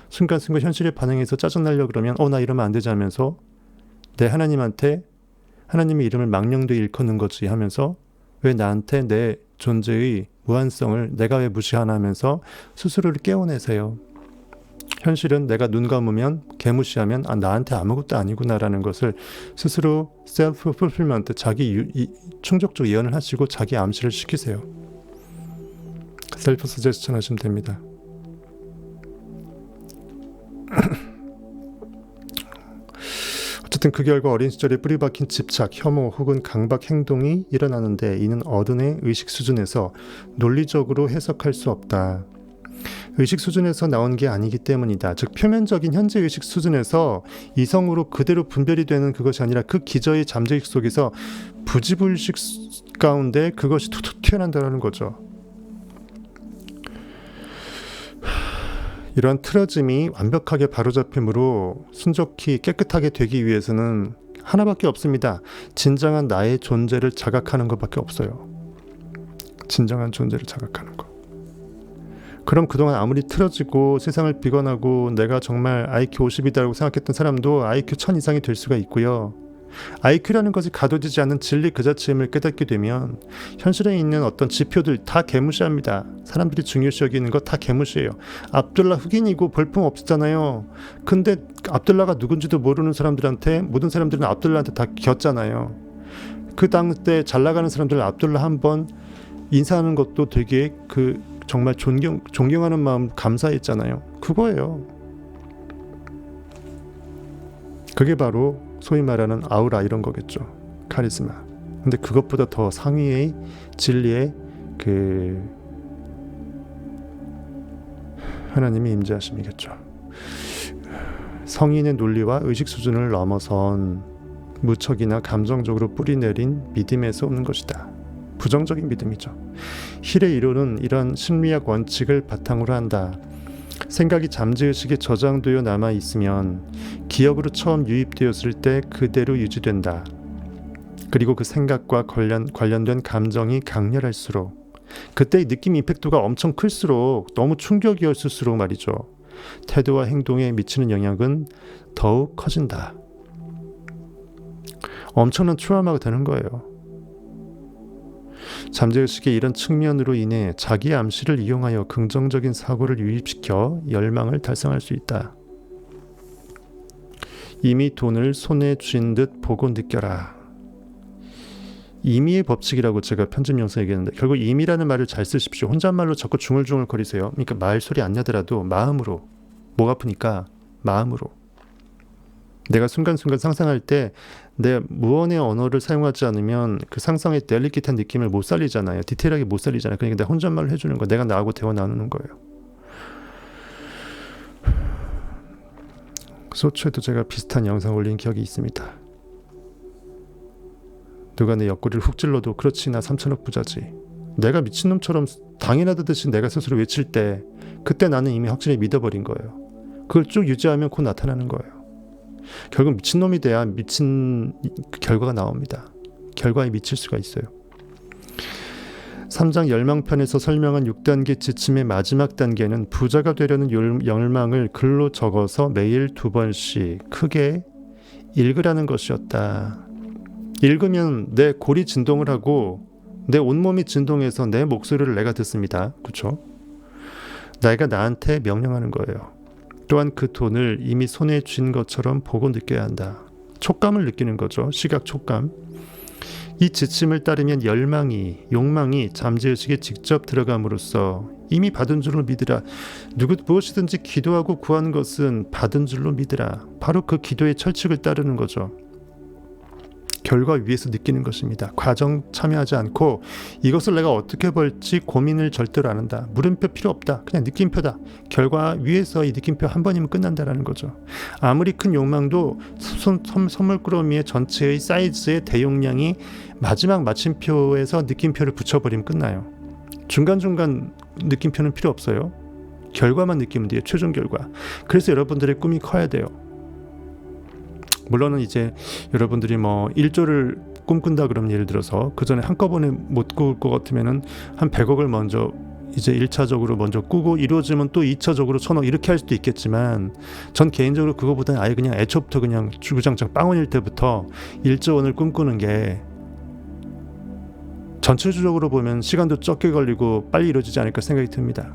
순간순간 현실에 반응해서 짜증나려고 그러면 나 이러면 안 되지 하면서 내 하나님한테 하나님의 이름을 망령되이 일컫는 거지 하면서 왜 나한테 내 존재의 무한성을 내가 왜 무시하나 하면서 스스로를 깨워내세요. 현실은 내가 눈 감으면 개무시하면 나한테 아무것도 아니구나라는 것을 스스로 셀프 풀필먼트 자기 충족적 예언을 하시고 자기 암시를 시키세요. 셀프 서제스천 하시면 됩니다. 어쨌든 그 결과 어린 시절에 뿌리박힌 집착, 혐오 혹은 강박 행동이 일어나는데 이는 어른의 의식 수준에서 논리적으로 해석할 수 없다. 의식 수준에서 나온 게 아니기 때문이다. 즉 표면적인 현재 의식 수준에서 이성으로 그대로 분별이 되는 그것이 아니라 그 기저의 잠재의식 속에서 부지불식 가운데 그것이 툭툭 튀어난다는 거죠. 이러한 틀어짐이 완벽하게 바로잡힘으로 순적히 깨끗하게 되기 위해서는 하나밖에 없습니다. 진정한 나의 존재를 자각하는 것밖에 없어요. 진정한 존재를 자각하는 것. 그럼 그동안 아무리 틀어지고 세상을 비관하고 내가 정말 IQ 50이다라고 생각했던 사람도 IQ 1000 이상이 될 수가 있고요. IQ라는 것이 가둬지지 않는 진리 그 자체임을 깨닫게 되면 현실에 있는 어떤 지표들 다 개무시합니다. 사람들이 중요시 여기는 거 다 개무시해요. 압둘라 흑인이고 볼품 없었잖아요. 근데 압둘라가 누군지도 모르는 사람들한테 모든 사람들은 압둘라한테 다 겼잖아요. 그 당때 잘 나가는 사람들 압둘라 한번 인사하는 것도 되게 정말 존경하는 마음 감사했잖아요. 그거예요. 그게 바로 소위 말하는 아우라 이런 거겠죠. 카리스마. 근데 그것보다 더 상위의 진리의 하나님의 임재하심이겠죠. 성인의 논리와 의식 수준을 넘어선 무척이나 감정적으로 뿌리내린 믿음에서 오는 것이다. 부정적인 믿음이죠. 힐의 이론은 이런 심리학 원칙을 바탕으로 한다. 생각이 잠재의식에 저장되어 남아있으면 기억으로 처음 유입되었을 때 그대로 유지된다. 그리고 그 생각과 관련된 감정이 강렬할수록 그때의 느낌 임팩트가 엄청 클수록 너무 충격이었을수록 말이죠. 태도와 행동에 미치는 영향은 더욱 커진다. 엄청난 트라우마가 되는 거예요. 잠재의식의 이런 측면으로 인해 자기 암시를 이용하여 긍정적인 사고를 유입시켜 열망을 달성할 수 있다. 이미 돈을 손에 쥔 듯 보고 느껴라. 임의의 법칙이라고 제가 편집 영상에 얘기했는데 결국 임의라는 말을 잘 쓰십시오. 혼잣말로 자꾸 중얼중얼 거리세요. 그러니까 말소리 안 나더라도 마음으로 목 아프니까 마음으로 내가 순간순간 상상할 때 내 무언의 언어를 사용하지 않으면 그 상상의 델리킷한 느낌을 못 살리잖아요. 디테일하게 못 살리잖아요. 그러니까 내가 혼잣말을 해주는 거, 내가 나하고 대화 나누는 거예요. 소초에도 제가 비슷한 영상 올린 기억이 있습니다. 누가 내 옆구리를 훅 찔러도 그렇지 나 3천억 부자지. 내가 미친놈처럼 당연하듯이 내가 스스로 외칠 때 그때 나는 이미 확실히 믿어버린 거예요. 그걸 쭉 유지하면 곧 나타나는 거예요. 결국 미친놈이 돼야 미친 결과가 나옵니다. 결과에 미칠 수가 있어요. 3장 열망편에서 설명한 6단계 지침의 마지막 단계는 부자가 되려는 열망을 글로 적어서 매일 2번씩 크게 읽으라는 것이었다. 읽으면 내 골이 진동을 하고 내 온몸이 진동해서 내 목소리를 내가 듣습니다. 그렇죠? 내가 나한테 명령하는 거예요. 또한 그 돈을 이미 손에 쥔 것처럼 보고 느껴야 한다. 촉감을 느끼는 거죠. 시각 촉감. 이 지침을 따르면 욕망이 잠재의식에 직접 들어감으로써 이미 받은 줄로 믿으라. 무엇이든지 기도하고 구하는 것은 받은 줄로 믿으라. 바로 그 기도의 철칙을 따르는 거죠. 결과 위에서 느끼는 것입니다. 과정 참여하지 않고 이것을 내가 어떻게 벌지 고민을 절대로 안 한다. 물음표 필요 없다. 그냥 느낌표다. 결과 위에서 이 느낌표 한 번이면 끝난다라는 거죠. 아무리 큰 욕망도 선물꾸러미의 전체의 사이즈의 대용량이 마지막 마침표에서 느낌표를 붙여버리면 끝나요. 중간중간 느낌표는 필요 없어요. 결과만 느끼면 돼요. 최종 결과. 그래서 여러분들의 꿈이 커야 돼요. 물론은 이제 여러분들이 뭐 1조를 꿈꾼다 그러면 예를 들어서 그 전에 한꺼번에 못 꾸을 것 같으면은 한 100억을 먼저 이제 1차적으로 먼저 꾸고 이루어지면 또 2차적으로 1000억 이렇게 할 수도 있겠지만 전 개인적으로 그거보다는 아예 그냥 애초부터 그냥 주구장창 빵원일 때부터 1조 원을 꿈꾸는 게 전체적으로 보면 시간도 적게 걸리고 빨리 이루어지지 않을까 생각이 듭니다.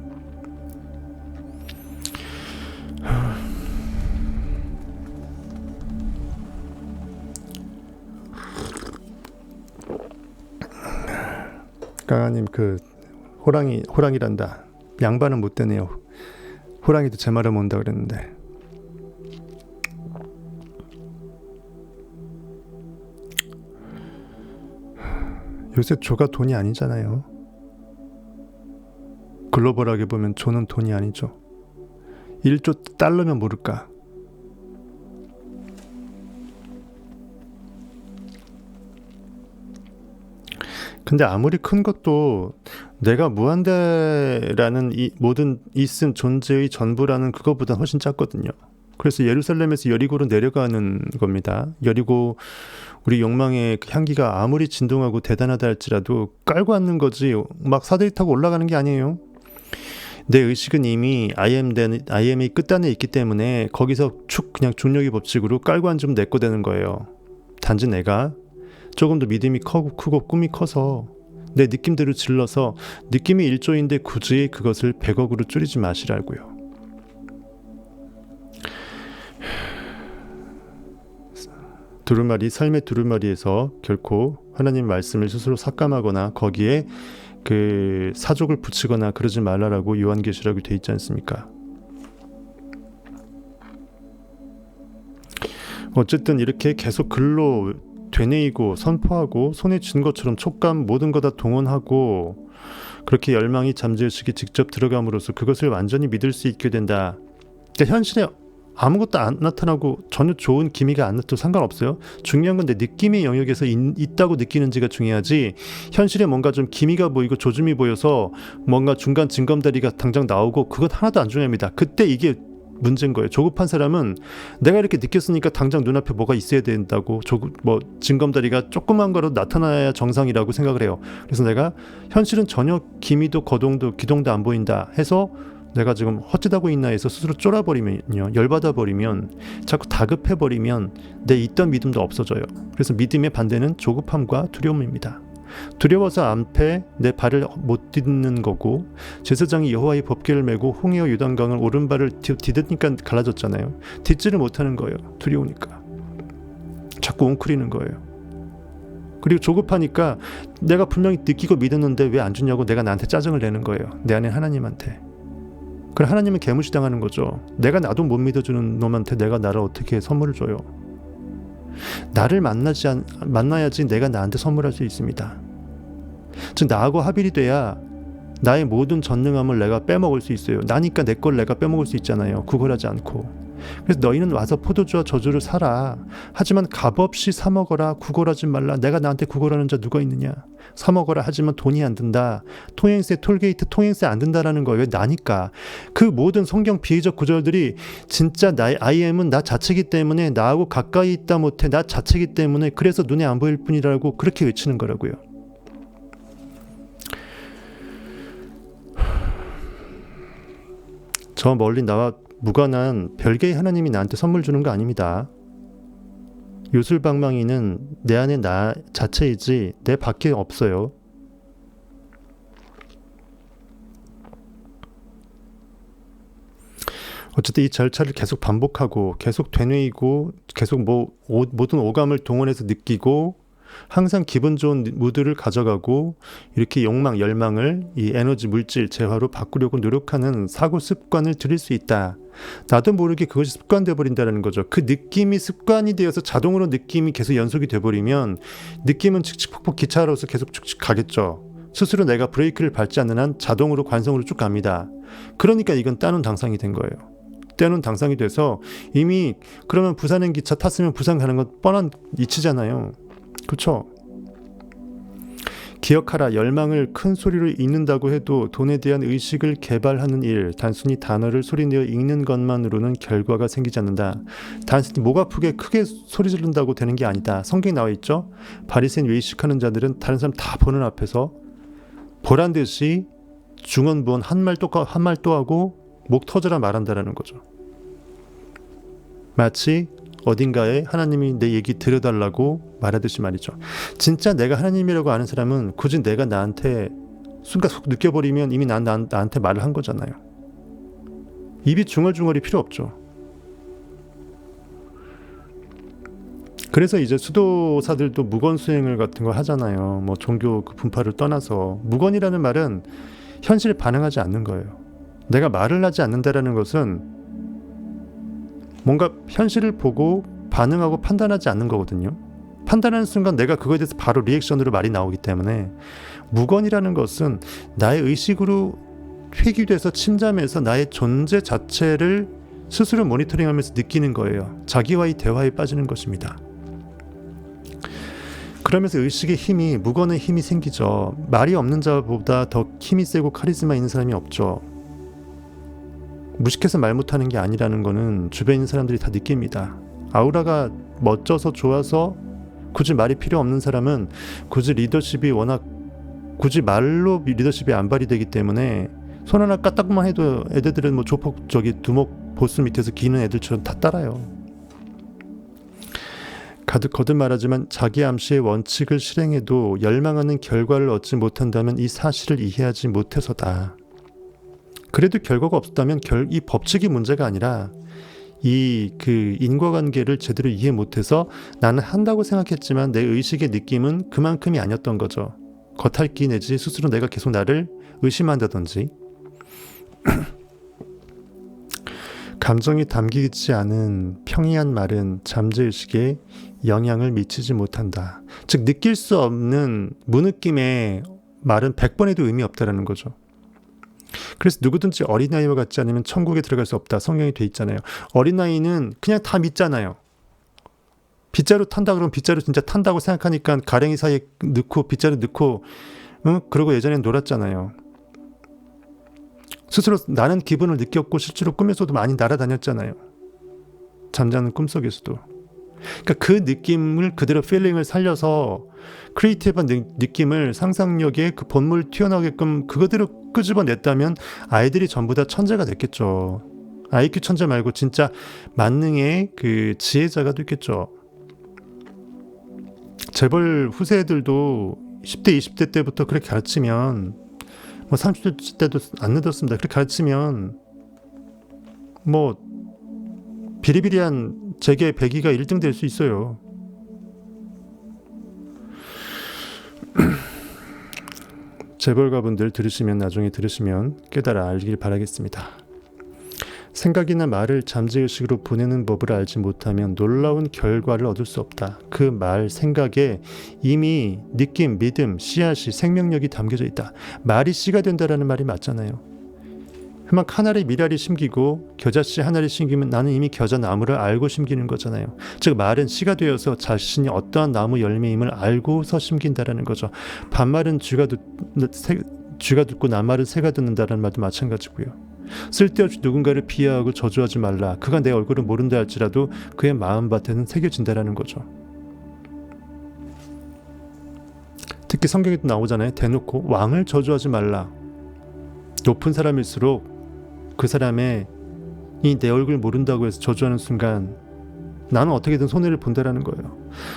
강아님 그 호랑이란다. 양반은 못 되네요. 호랑이도 제 말을 못한다 그랬는데. 요새 조가 돈이 아니잖아요. 글로벌하게 보면 조는 돈이 아니죠. 1조 달러면 모를까. 근데 아무리 큰 것도 내가 무한대라는 이 모든 있음 존재의 전부라는 그거보다 훨씬 작거든요. 그래서 예루살렘에서 여리고로 내려가는 겁니다. 여리고 우리 욕망의 향기가 아무리 진동하고 대단하다 할지라도 깔고 앉는 거지 막 사다리 타고 올라가는 게 아니에요. 내 의식은 이미 IM의 끝단에 있기 때문에 거기서 그냥 중력의 법칙으로 깔고 앉으면 내 거 되는 거예요. 단지 내가 조금 더 믿음이 크고 꿈이 커서 내 느낌대로 질러서 느낌이 1조인데 굳이 그것을 100억으로 줄이지 마시라고요. 두루마리, 삶의 두루마리에서 결코 하나님 말씀을 스스로 삭감하거나 거기에 그 사족을 붙이거나 그러지 말라라고 요한계시록에 돼 있지 않습니까? 어쨌든 이렇게 계속 글로 되뇌이고 선포하고 손에 쥔 것처럼 촉감 모든 거 다 동원하고 그렇게 열망이 잠재의식이 직접 들어감으로써 그것을 완전히 믿을 수 있게 된다. 그러니까 현실에 아무것도 안 나타나고 전혀 좋은 기미가 안 나타나도 상관없어요. 중요한 건 내 느낌의 영역에서 있다고 느끼는지가 중요하지 현실에 뭔가 좀 기미가 보이고 조짐이 보여서 뭔가 중간 징검다리가 당장 나오고 그것 하나도 안 중요합니다. 그때 이게 문제인 거예요. 조급한 사람은 내가 이렇게 느꼈으니까 당장 눈앞에 뭐가 있어야 된다고 징검다리가 조그만 거로 나타나야 정상이라고 생각을 해요. 그래서 내가 현실은 전혀 기미도 거동도 기동도 안 보인다 해서 내가 지금 헛짓하고 있나 해서 스스로 쫄아버리면요, 열받아버리면 자꾸 다급해버리면 내 있던 믿음도 없어져요. 그래서 믿음의 반대는 조급함과 두려움입니다. 두려워서 앞에 내 발을 못 딛는 거고 제사장이 여호와의 법궤를 메고 홍해와 요단강을 오른발을 디디니까 갈라졌잖아요. 딛지를 못하는 거예요. 두려우니까 자꾸 웅크리는 거예요. 그리고 조급하니까 내가 분명히 느끼고 믿었는데 왜 안 주냐고 내가 나한테 짜증을 내는 거예요. 내 안에 하나님한테. 그럼 하나님은 개무시당하는 거죠. 내가 나도 못 믿어주는 놈한테 내가 나를 어떻게 선물을 줘요. 나를 만나야지 내가 나한테 선물할 수 있습니다. 즉 나하고 합일이 돼야 나의 모든 전능함을 내가 빼먹을 수 있어요. 나니까 내 걸 내가 빼먹을 수 있잖아요. 구걸하지 않고. 그래서 너희는 와서 포도주와 저주를 사라. 하지만 값없이 사 먹어라. 구걸하지 말라. 내가 나한테 구걸하는 자 누가 있느냐. 사 먹어라. 하지만 돈이 안 든다. 통행세 톨게이트 통행세 안 든다라는 거예요. 나니까. 그 모든 성경 비유적 구절들이 진짜 나의 IM은 나 자체이기 때문에 나하고 가까이 있다 못해 나 자체이기 때문에 그래서 눈에 안 보일 뿐이라고 그렇게 외치는 거라고요. 저 멀리 나와 무관한 별개의 하나님이 나한테 선물 주는 거 아닙니다. 요술방망이는 내 안에 나 자체이지 내 밖에 없어요. 어쨌든 이 절차를 계속 반복하고 계속 되뇌이고 계속 모든 오감을 동원해서 느끼고 항상 기분 좋은 무드를 가져가고 이렇게 욕망, 열망을 이 에너지, 물질, 재화로 바꾸려고 노력하는 사고 습관을 들일 수 있다. 나도 모르게 그것이 습관돼 버린다는 거죠. 그 느낌이 습관이 되어서 자동으로 느낌이 계속 연속이 돼 버리면 느낌은 칙칙폭폭 기차로서 계속 쭉쭉 가겠죠. 스스로 내가 브레이크를 밟지 않는 한 자동으로 관성으로 쭉 갑니다. 그러니까 이건 따놓은 당상이 된 거예요. 때는 당상이 돼서 이미 그러면 부산행 기차 탔으면 부산 가는 건 뻔한 이치잖아요. 그렇죠? 기억하라. 열망을 큰 소리로 읽는다고 해도 돈에 대한 의식을 개발하는 일, 단순히 단어를 소리내어 읽는 것만으로는 결과가 생기지 않는다. 단순히 목 아프게 크게 소리 지른다고 되는 게 아니다. 성경에 나와 있죠. 바리새인 외식하는 자들은 다른 사람 다 보는 앞에서 보란 듯이 중언부언 한 말 또 하고 목 터져라 말한다라는 거죠. 마치 어딘가에 하나님이 내 얘기 들어달라고 말하듯이 말이죠. 진짜 내가 하나님이라고 아는 사람은 굳이 내가 나한테 순간 속 느껴버리면 이미 나한테 말을 한 거잖아요. 입이 중얼중얼이 필요 없죠. 그래서 이제 수도사들도 무건수행을 같은 거 하잖아요. 뭐 종교 그 분파를 떠나서 무건이라는 말은 현실에 반응하지 않는 거예요. 내가 말을 하지 않는다라는 것은 뭔가 현실을 보고 반응하고 판단하지 않는 거거든요. 판단하는 순간 내가 그거에 대해서 바로 리액션으로 말이 나오기 때문에 무건이라는 것은 나의 의식으로 회귀돼서 침잠해서 나의 존재 자체를 스스로 모니터링하면서 느끼는 거예요. 자기와의 대화에 빠지는 것입니다. 그러면서 의식의 힘이, 무건의 힘이 생기죠. 말이 없는 자보다 더 힘이 세고 카리스마 있는 사람이 없죠. 무식해서 말 못하는 게 아니라는 거는 주변에 있는 사람들이 다 느낍니다. 아우라가 멋져서 좋아서 굳이 말이 필요 없는 사람은 굳이 리더십이 워낙 굳이 말로 리더십이 안 발휘되기 때문에 손 하나 까딱만 해도 애들은 뭐 조폭 두목 보스 밑에서 기는 애들처럼 다 따라요. 거듭 말하지만 자기 암시의 원칙을 실행해도 열망하는 결과를 얻지 못한다면 이 사실을 이해하지 못해서다. 그래도 결과가 없었다면 이 법칙이 문제가 아니라 이 그 인과관계를 제대로 이해 못해서 나는 한다고 생각했지만 내 의식의 느낌은 그만큼이 아니었던 거죠. 겉핥기 내지 스스로 내가 계속 나를 의심한다든지 감정이 담기지 않은 평이한 말은 잠재의식에 영향을 미치지 못한다. 즉 느낄 수 없는 무느낌의 말은 100번 해도 의미 없다라는 거죠. 그래서 누구든지 어린아이와 같지 않으면 천국에 들어갈 수 없다. 성경이 돼 있잖아요. 어린아이는 그냥 다 믿잖아요. 빗자루 탄다 그러면 빗자루 진짜 탄다고 생각하니까 가랭이 사이에 넣고 빗자루 넣고 그러고 예전엔 놀았잖아요. 스스로 나는 기분을 느꼈고 실제로 꿈에서도 많이 날아다녔잖아요. 잠자는 꿈속에서도. 그러니까 그 느낌을 그대로 필링을 살려서 크리에이티브한 느낌을 상상력에 그 본물 튀어나오게끔 그거대로 끄집어냈다면 아이들이 전부 다 천재가 됐겠죠. IQ 천재 말고 진짜 만능의 그 지혜자가 됐겠죠. 재벌 후세들도 10대 20대 때부터 그렇게 가르치면 뭐 30대 때도 안 늦었습니다. 그렇게 가르치면 뭐 비리비리한 재계 100위가 1등 될 수 있어요. 재벌가분들 나중에 들으시면 깨달아 알길 바라겠습니다. 생각이나 말을 잠재의식으로 보내는 법을 알지 못하면 놀라운 결과를 얻을 수 없다. 그 말, 생각에 이미 느낌, 믿음, 씨앗이, 생명력이 담겨져 있다. 말이 씨가 된다라는 말이 맞잖아요. 막 하나리 미랄이 심기고 겨자씨 하나리 심기면 나는 이미 겨자 나무를 알고 심기는 거잖아요. 즉 말은 씨가 되어서 자신이 어떠한 나무 열매임을 알고서 심긴다라는 거죠. 반말은 쥐가 듣고 낱말은 새가 듣는다라는 말도 마찬가지고요. 쓸데없이 누군가를 비하하고 저주하지 말라. 그가 내 얼굴을 모른다 할지라도 그의 마음밭에는 새겨진다라는 거죠. 특히 성경에도 나오잖아요. 대놓고 왕을 저주하지 말라. 높은 사람일수록 그 사람의 이 내 얼굴 모른다고 해서 저주하는 순간 나는 어떻게든 손해를 본다라는 거예요.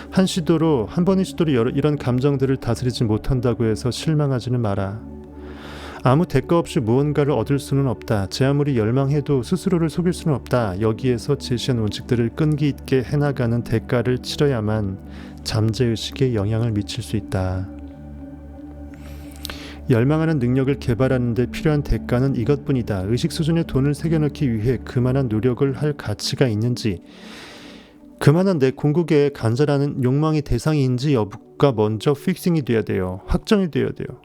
한 번의 시도로 이런 감정들을 다스리지 못한다고 해서 실망하지는 마라. 아무 대가 없이 무언가를 얻을 수는 없다. 제 아무리 열망해도 스스로를 속일 수는 없다. 여기에서 제시한 원칙들을 끈기 있게 해나가는 대가를 치러야만 잠재의식에 영향을 미칠 수 있다. 열망하는 능력을 개발하는 데 필요한 대가는 이것뿐이다. 의식 수준에 돈을 새겨넣기 위해 그만한 노력을 할 가치가 있는지, 그만한 내 궁극에 간절하는 욕망의 대상인지 여부가 먼저 픽싱이 돼야 돼요. 확정이 돼야 돼요.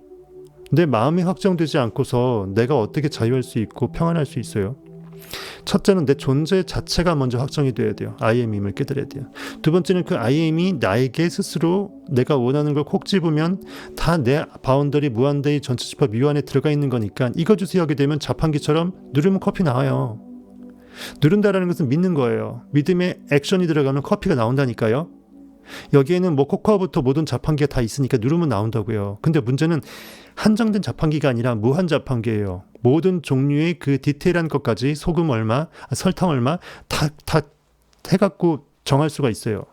내 마음이 확정되지 않고서 내가 어떻게 자유할 수 있고 평안할 수 있어요? 첫째는 내 존재 자체가 먼저 확정이 돼야 돼요. I am임을 깨달아야 돼요. 두 번째는 그 I am이 나에게 스스로 내가 원하는 걸 콕 집으면 다 내 바운더리 무한대의 전체 집합 미 안에 들어가 있는 거니까 이거 주세요 하게 되면 자판기처럼 누르면 커피 나와요. 누른다라는 것은 믿는 거예요. 믿음에 액션이 들어가면 커피가 나온다니까요. 여기에는 뭐 코코아부터 모든 자판기가 다 있으니까 누르면 나온다고요. 근데 문제는 한정된 자판기가 아니라 무한 자판기예요. 모든 종류의 그 디테일한 것까지 소금 얼마, 설탕 얼마 다 해갖고 정할 수가 있어요.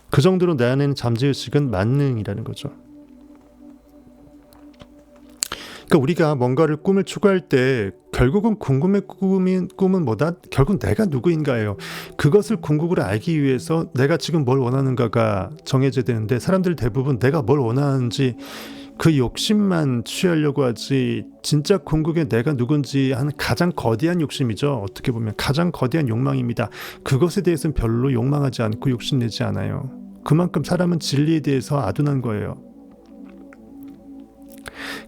그 정도로 내 안에는 잠재의식은 만능이라는 거죠. 그러니까 우리가 뭔가를 꿈을 추구할 때 결국은 궁금의 꿈은 뭐다? 결국 내가 누구인가예요. 그것을 궁극으로 알기 위해서 내가 지금 뭘 원하는가가 정해져야 되는데 사람들 대부분 내가 뭘 원하는지 그 욕심만 취하려고 하지 진짜 궁극에 내가 누군지 하는 가장 거대한 욕심이죠. 어떻게 보면 가장 거대한 욕망입니다. 그것에 대해서는 별로 욕망하지 않고 욕심내지 않아요. 그만큼 사람은 진리에 대해서 아둔한 거예요.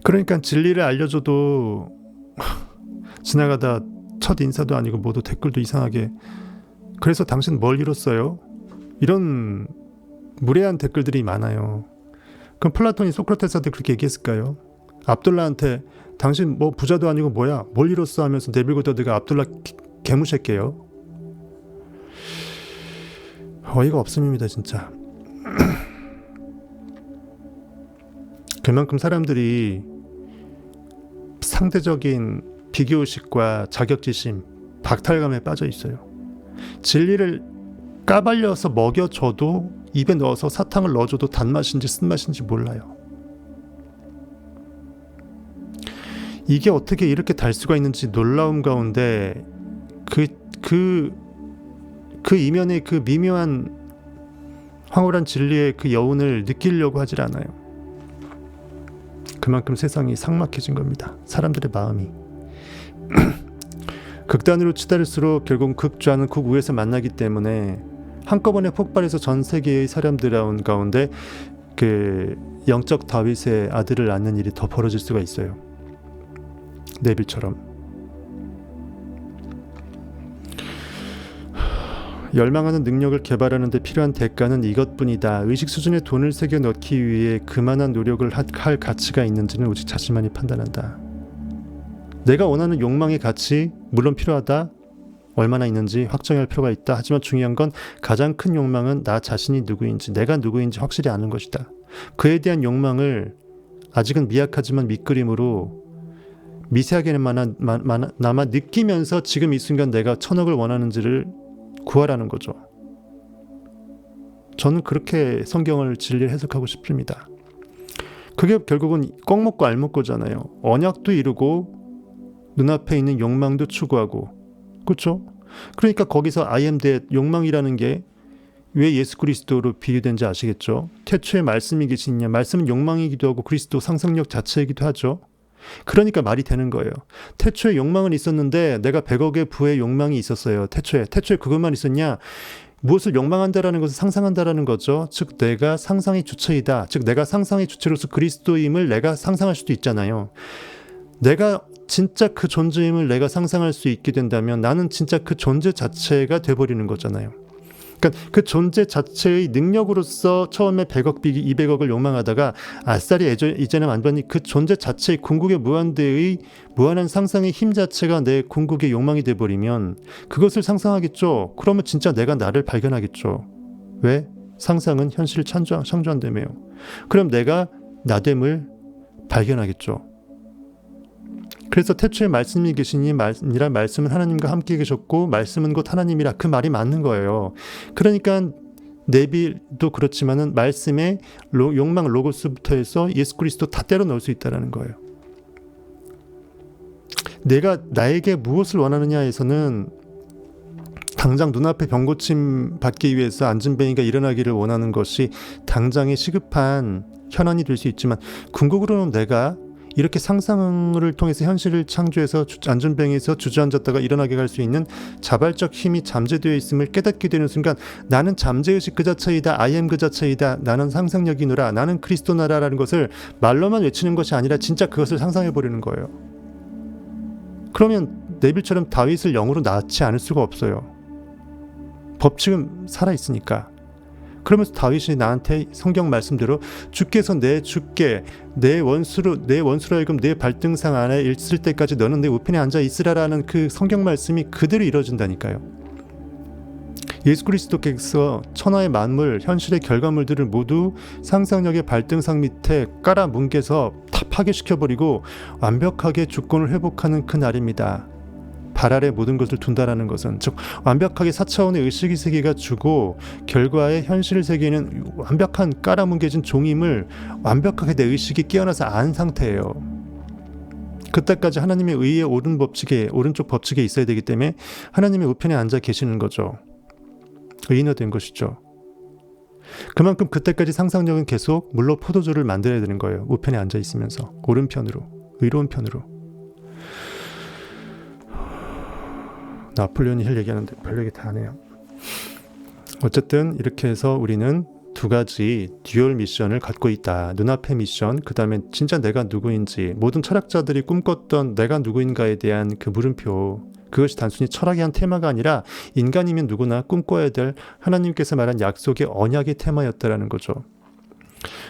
그러니까 진리를 알려줘도 지나가다 첫 인사도 아니고 모두 댓글도 이상하게 그래서 당신 뭘 이뤘어요? 이런 무례한 댓글들이 많아요. 그럼 플라톤이 소크라테스한테 그렇게 얘기했을까요? 압돌라한테 당신 뭐 부자도 아니고 뭐야 뭘 이뤘어 하면서 내밀고 떠드가 압돌라 개무실게요. 어이가 없음입니다 진짜. 그만큼 사람들이 상대적인 비교의식과 자격지심, 박탈감에 빠져 있어요. 진리를 까발려서 먹여줘도 입에 넣어서 사탕을 넣어줘도 단맛인지 쓴맛인지 몰라요. 이게 어떻게 이렇게 달 수가 있는지 놀라움 가운데 그 이면의 그 미묘한 황홀한 진리의 그 여운을 느끼려고 하질 않아요. 그만큼 세상이 삭막해진 겁니다. 사람들의 마음이. 극단으로 치달을수록 결국 극좌는 극우에서 만나기 때문에 한꺼번에 폭발해서 전 세계의 사람들 가운데 그 영적 다윗의 아들을 낳는 일이 더 벌어질 수가 있어요. 네빌처럼. 열망하는 능력을 개발하는 데 필요한 대가는 이것뿐이다. 의식 수준에 돈을 새겨 넣기 위해 그만한 노력을 할 가치가 있는지는 오직 자신만이 판단한다. 내가 원하는 욕망의 가치 물론 필요하다. 얼마나 있는지 확정할 필요가 있다. 하지만 중요한 건 가장 큰 욕망은 나 자신이 누구인지 내가 누구인지 확실히 아는 것이다. 그에 대한 욕망을 아직은 미약하지만 밑그림으로 미세하게나마 느끼면서 지금 이 순간 내가 천억을 원하는지를 구하라는 거죠. 저는 그렇게 성경을 진리를 해석하고 싶습니다. 그게 결국은 꼭 먹고 알 먹고잖아요. 언약도 이루고 눈앞에 있는 욕망도 추구하고 그렇죠? 그러니까 거기서 I am that 욕망이라는 게 왜 예수 그리스도로 비유된지 아시겠죠? 태초에 말씀이 계시냐 말씀은 욕망이기도 하고 그리스도 상상력 자체이기도 하죠. 그러니까 말이 되는 거예요. 태초에 욕망은 있었는데 내가 100억의 부의 욕망이 있었어요. 태초에 그것만 있었냐? 무엇을 욕망한다라는 것을 상상한다라는 거죠. 즉 내가 상상의 주체이다. 즉 내가 상상의 주체로서 그리스도임을 내가 상상할 수도 있잖아요. 내가 진짜 그 존재임을 내가 상상할 수 있게 된다면 나는 진짜 그 존재 자체가 돼버리는 거잖아요. 그러니까 그 존재 자체의 능력으로서 처음에 100억 비기 200억을 욕망하다가 아싸리 이제는 안 받니 그 존재 자체의 궁극의 무한대의 무한한 상상의 힘 자체가 내 궁극의 욕망이 돼버리면 그것을 상상하겠죠. 그러면 진짜 내가 나를 발견하겠죠. 왜? 상상은 현실을 창조한다며요. 그럼 내가 나됨을 발견하겠죠. 그래서 태초에 말씀이 계시니 이란 말씀은 하나님과 함께 계셨고 말씀은 곧 하나님이라 그 말이 맞는 거예요. 그러니까 네빌도 그렇지만은 말씀의 욕망 로고스부터 해서 예수 그리스도 다 때려 넣을 수 있다는 거예요. 내가 나에게 무엇을 원하느냐에서는 당장 눈앞에 병고침 받기 위해서 안진뱅이가 일어나기를 원하는 것이 당장의 시급한 현안이 될 수 있지만 궁극으로는 내가 이렇게 상상을 통해서 현실을 창조해서 안전뱅이에서 주저앉았다가 일어나게 할 수 있는 자발적 힘이 잠재되어 있음을 깨닫게 되는 순간 나는 잠재의식 그 자체이다. I am 그 자체이다. 나는 상상력이노라. 나는 그리스도나라라는 것을 말로만 외치는 것이 아니라 진짜 그것을 상상해버리는 거예요. 그러면 네빌처럼 다윗을 영으로 낳지 않을 수가 없어요. 법칙은 살아있으니까. 그러면서 다윗이 나한테 성경 말씀대로 주께서 내 주께 내 원수로 하여금 내 발등상 안에 있을 때까지 너는 내 우편에 앉아 있으라라는 그 성경 말씀이 그대로 이루어진다니까요. 예수 그리스도께서 천하의 만물, 현실의 결과물들을 모두 상상력의 발등상 밑에 깔아 뭉개서 다 파괴시켜버리고 완벽하게 주권을 회복하는 그 날입니다. 발 아래 모든 것을 둔다라는 것은 즉 완벽하게 4차원의 의식의 세계가 주고 결과의 현실 세계는 완벽한 깔아뭉개진 종임을 완벽하게 내 의식이 깨어나서 안 상태예요. 그때까지 하나님의 의의 오른쪽 법칙에 있어야 되기 때문에 하나님의 우편에 앉아 계시는 거죠. 의인화된 것이죠. 그만큼 그때까지 상상력은 계속 물로 포도주를 만들어야 되는 거예요. 우편에 앉아 있으면서 오른편으로, 의로운 편으로. 나폴레온이 힐 얘기하는데 별 얘기 다 하네요. 어쨌든 이렇게 해서 우리는 두 가지 듀얼 미션을 갖고 있다. 눈앞의 미션, 그 다음에 진짜 내가 누구인지, 모든 철학자들이 꿈꿨던 내가 누구인가에 대한 그 물음표, 그것이 단순히 철학의 한 테마가 아니라 인간이면 누구나 꿈꿔야 될 하나님께서 말한 약속의 언약의 테마였다라는 거죠.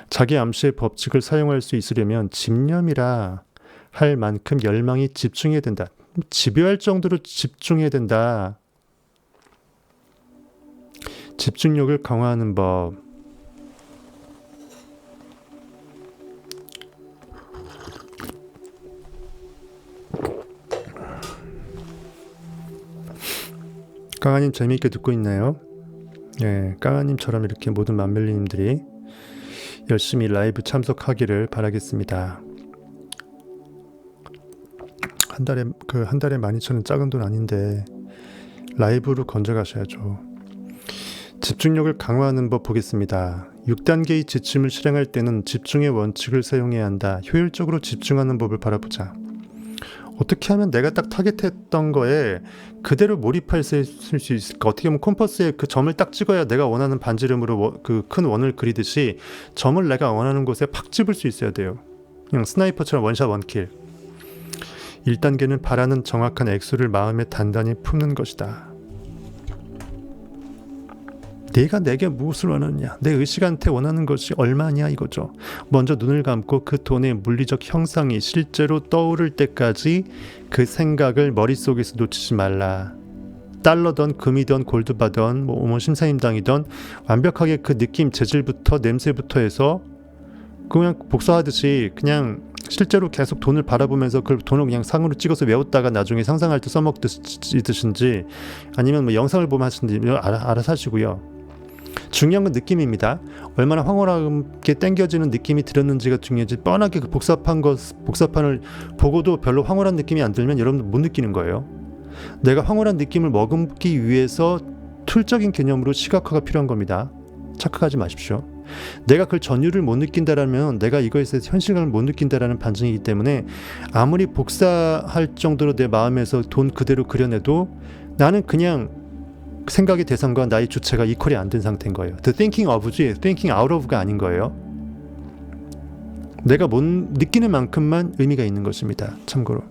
자기 암시의 법칙을 사용할 수 있으려면 집념이라 할 만큼 열망이 집중해야 된다. 집요할 정도로 집중해야 된다. 집중력을 강화하는 법. 깡아님 재미있게 듣고 있나요? 네, 깡아님처럼 이렇게 모든 맘멜리님들이 열심히 라이브 참석하기를 바라겠습니다. 한 달에 12,000원 작은 돈 아닌데 라이브로 건져가셔야죠. 집중력을 강화하는 법 보겠습니다. 6단계의 지침을 실행할 때는 집중의 원칙을 사용해야 한다. 효율적으로 집중하는 법을 바라보자. 어떻게 하면 내가 딱 타겟했던 거에 그대로 몰입할 수 있을까? 어떻게 하면 컴퍼스에 그 점을 딱 찍어야 내가 원하는 반지름으로 그 큰 원을 그리듯이 점을 내가 원하는 곳에 팍 집을 수 있어야 돼요. 그냥 스나이퍼처럼 원샷 원킬. 1단계는 바라는 정확한 액수를 마음에 단단히 품는 것이다. 내가 내게 무엇을 원하느냐, 내 의식한테 원하는 것이 얼마냐 이거죠. 먼저 눈을 감고 그 돈의 물리적 형상이 실제로 떠오를 때까지 그 생각을 머릿속에서 놓치지 말라. 달러든 금이든 골드바든 뭐 심사임당이든 완벽하게 그 느낌, 재질부터 냄새부터 해서 그냥 복사하듯이 그냥 실제로 계속 돈을 바라보면서 그 돈을 그냥 상으로 찍어서 외웠다가 나중에 상상할 때 써먹듯이 아니면 뭐 영상을 보면 하시는지 알아서 하시고요. 중요한 건 느낌입니다. 얼마나 황홀하게 땡겨지는 느낌이 들었는지가 중요하지, 뻔하게 그 복사판을 보고도 별로 황홀한 느낌이 안 들면 여러분들 못 느끼는 거예요. 내가 황홀한 느낌을 머금기 위해서 툴적인 개념으로 시각화가 필요한 겁니다. 착각하지 마십시오. 내가 그 전율을 못 느낀다라면 내가 이거에 대해서 현실감을 못 느낀다라는 반증이기 때문에 아무리 복사할 정도로 내 마음에서 돈 그대로 그려내도 나는 그냥 생각의 대상과 나의 주체가 이퀄이 안 된 상태인 거예요. The thinking of지 thinking out of가 아닌 거예요. 내가 못 느끼는 만큼만 의미가 있는 것입니다. 참고로.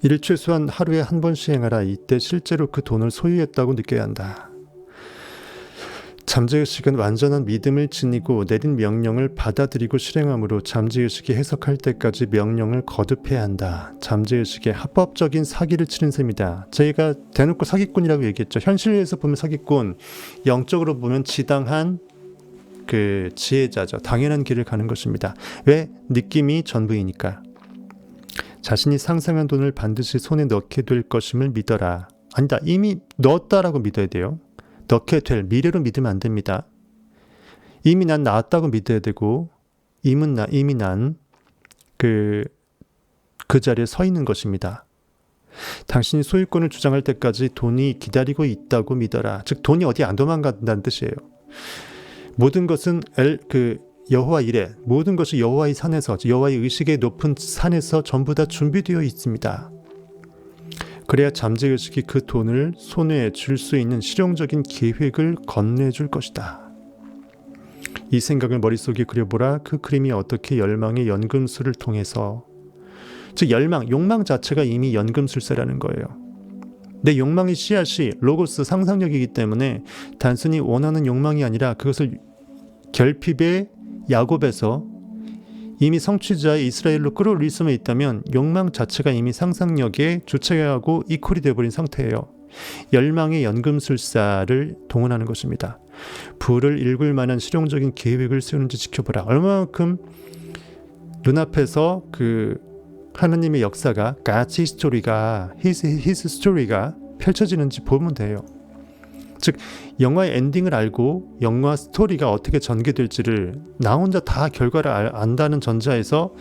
이를 최소한 하루에 한 번 시행하라. 이때 실제로 그 돈을 소유했다고 느껴야 한다. 잠재의식은 완전한 믿음을 지니고 내린 명령을 받아들이고 실행함으로 잠재의식이 해석할 때까지 명령을 거듭해야 한다. 잠재의식의 합법적인 사기를 치는 셈이다. 저희가 대놓고 사기꾼이라고 얘기했죠. 현실에서 보면 사기꾼, 영적으로 보면 지당한 그 지혜자죠. 당연한 길을 가는 것입니다. 왜? 느낌이 전부이니까. 자신이 상상한 돈을 반드시 손에 넣게 될 것임을 믿어라. 아니다. 이미 넣었다라고 믿어야 돼요. 넣게 될, 미래로 믿으면 안 됩니다. 이미 난 나왔다고 믿어야 되고, 이미 난 그 자리에 서 있는 것입니다. 당신이 소유권을 주장할 때까지 돈이 기다리고 있다고 믿어라. 즉 돈이 어디 안 도망간다는 뜻이에요. 모든 것은 여호와 이레, 모든 것이 여호와의 산에서, 여호와의 의식의 높은 산에서 전부 다 준비되어 있습니다. 그래야 잠재의식이 그 돈을 손에 줄 수 있는 실용적인 계획을 건네줄 것이다. 이 생각을 머릿속에 그려보라. 그 그림이 어떻게 열망의 연금술을 통해서, 즉 욕망 자체가 이미 연금술사라는 거예요. 내 욕망의 씨앗이 로고스 상상력이기 때문에 단순히 원하는 욕망이 아니라 그것을 결핍의 야곱에서 이미 성취자의 이스라엘로 끌어올릴 수만 있다면 욕망 자체가 이미 상상력의 주체하고 이퀄이 되어버린 상태예요. 열망의 연금술사를 동원하는 것입니다. 부를 일굴 만한 실용적인 계획을 세우는지 지켜보라. 얼마만큼 눈앞에서 하나님의 역사가 God's history가 His story가 펼쳐지는지 보면 돼요. 즉 영화의 엔딩을 알고 영화 스토리가 어떻게 전개될지를 나 혼자 다 결과를 안다는 전제하에서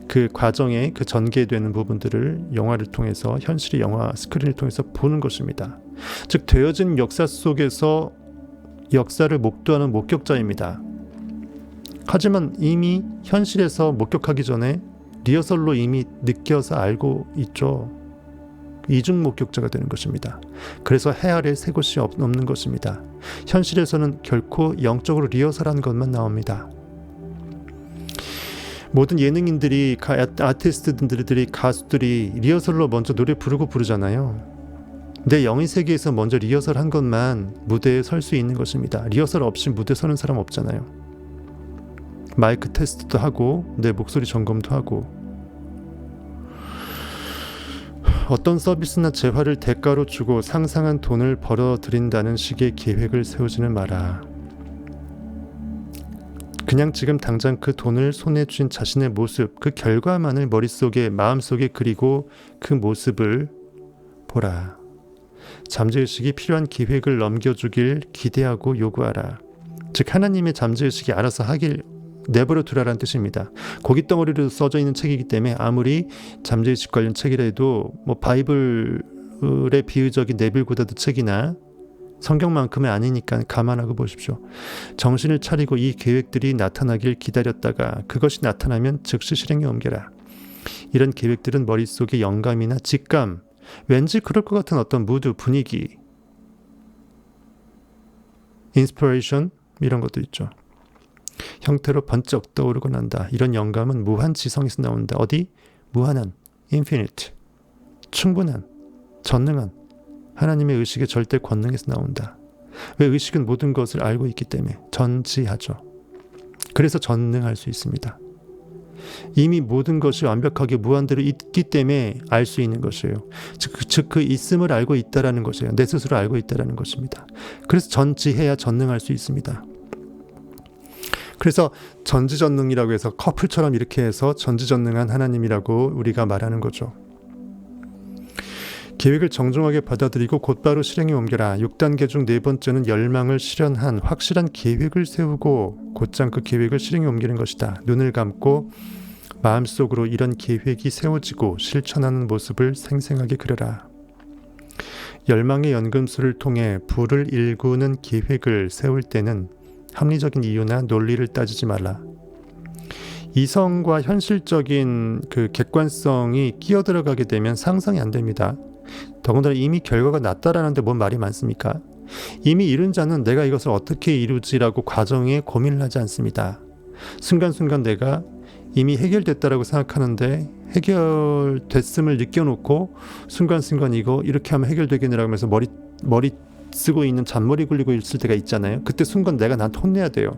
그 과정에 그 전개되는 부분들을 영화를 통해서 현실의 영화 스크린을 통해서 보는 것입니다. 즉 되어진 역사 속에서 역사를 목도하는 목격자입니다. 하지만 이미 현실에서 목격하기 전에 리허설로 이미 느껴서 알고 있죠. 이중 목격자가 되는 것입니다. 그래서 헤아릴 새 곳이 없는 것입니다. 현실에서는 결코 영적으로 리허설한 것만 나옵니다. 모든 예능인들이, 아티스트들이, 가수들이 리허설로 먼저 노래 부르잖아요. 내 영의 세계에서 먼저 리허설한 것만 무대에 설 수 있는 것입니다. 리허설 없이 무대에 서는 사람 없잖아요. 마이크 테스트도 하고 내 목소리 점검도 하고. 어떤 서비스나 재화를 대가로 주고 상상한 돈을 벌어들인다는 식의 계획을 세우지는 마라. 그냥 지금 당장 그 돈을 손에 쥔 자신의 모습, 그 결과만을 머릿속에, 마음속에 그리고 그 모습을 보라. 잠재의식이 필요한 계획을 넘겨주길 기대하고 요구하라. 즉 하나님의 잠재의식이 알아서 하길 내버려 두라라는 뜻입니다. 고깃덩어리로 써져 있는 책이기 때문에 아무리 잠재의식 관련 책이라도 바이블의 비유적인 네빌 고다드 책이나 성경만큼은 아니니까 감안하고 보십시오. 정신을 차리고 이 계획들이 나타나길 기다렸다가 그것이 나타나면 즉시 실행에 옮겨라. 이런 계획들은 머릿속에 영감이나 직감, 왠지 그럴 것 같은 어떤 무드, 분위기, 인스피레이션 이런 것도 있죠. 형태로 번쩍 떠오르고 난다. 이런 영감은 무한 지성에서 나온다. 어디? 무한한, infinite, 충분한, 전능한 하나님의 의식의 절대 권능에서 나온다. 왜? 의식은 모든 것을 알고 있기 때문에 전지하죠. 그래서 전능할 수 있습니다. 이미 모든 것이 완벽하게 무한대로 있기 때문에 알 수 있는 것이에요. 즉 그 있음을 알고 있다라는 것이에요. 내 스스로 알고 있다라는 것입니다. 그래서 전지해야 전능할 수 있습니다. 그래서 전지전능이라고 해서 커플처럼 이렇게 해서 전지전능한 하나님이라고 우리가 말하는 거죠. 계획을 정중하게 받아들이고 곧바로 실행에 옮겨라. 6단계 중 4번째는 열망을 실현한 확실한 계획을 세우고 곧장 그 계획을 실행에 옮기는 것이다. 눈을 감고 마음속으로 이런 계획이 세워지고 실천하는 모습을 생생하게 그려라. 열망의 연금술을 통해 부를 일구는 계획을 세울 때는 합리적인 이유나 논리를 따지지 말라. 이성과 현실적인 그 객관성이 끼어들어가게 되면 상상이 안 됩니다. 더군다나 이미 결과가 났다라는데 뭔 말이 많습니까? 이미 이룬 자는 내가 이것을 어떻게 이루지라고 과정에 고민을 하지 않습니다. 순간순간 내가 이미 해결됐다라고 생각하는데 해결됐음을 느껴놓고 순간순간 이거 이렇게 하면 해결되겠느라고 하면서 머리 쓰고 있는 잔머리 굴리고 있을 때가 있잖아요. 그때 순간 내가 나한테 혼내야 돼요.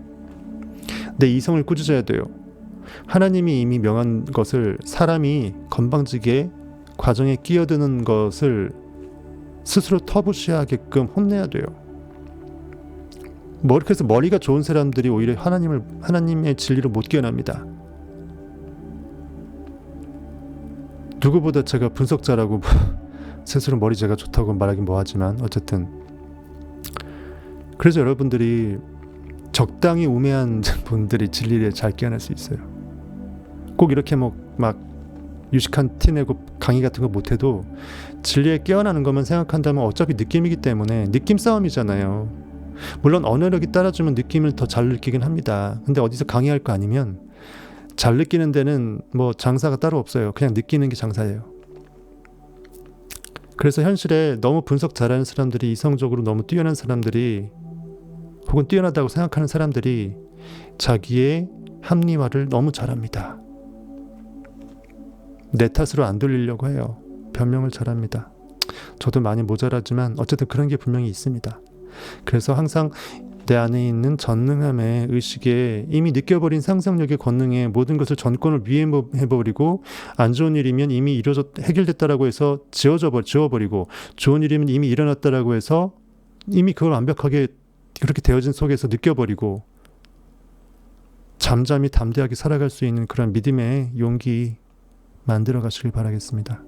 내 이성을 꾸짖어야 돼요. 하나님이 이미 명한 것을 사람이 건방지게 과정에 끼어드는 것을 스스로 터부시하게끔 혼내야 돼요. 그래서 머리가 좋은 사람들이 오히려 하나님의 진리로 못 깨어납니다. 누구보다 제가 분석자라고 스스로 머리 제가 좋다고 말하긴 뭐하지만 어쨌든 그래서 여러분들이 적당히 우매한 분들이 진리를 잘 깨어날 수 있어요. 꼭 이렇게 막 유식한 티 내고 강의 같은 거 못해도 진리에 깨어나는 것만 생각한다면 어차피 느낌이기 때문에 느낌 싸움이잖아요. 물론 언어력이 따라주면 느낌을 더 잘 느끼긴 합니다. 근데 어디서 강의할 거 아니면 잘 느끼는 데는 뭐 장사가 따로 없어요. 그냥 느끼는 게 장사예요. 그래서 현실에 너무 분석 잘하는 사람들이, 이성적으로 너무 뛰어난 사람들이, 혹은 뛰어나다고 생각하는 사람들이 자기의 합리화를 너무 잘합니다. 내 탓으로 안 돌리려고 해요. 변명을 잘합니다. 저도 많이 모자라지만 어쨌든 그런 게 분명히 있습니다. 그래서 항상 내 안에 있는 전능함의 의식에, 이미 느껴버린 상상력의 권능에 모든 것을 전권을 위임해버리고, 안 좋은 일이면 이미 해결됐다라고 해서 지워버리고, 좋은 일이면 이미 일어났다라고 해서 이미 그걸 완벽하게 그렇게 되어진 속에서 느껴버리고, 잠잠히 담대하게 살아갈 수 있는 그런 믿음의 용기 만들어 가시길 바라겠습니다.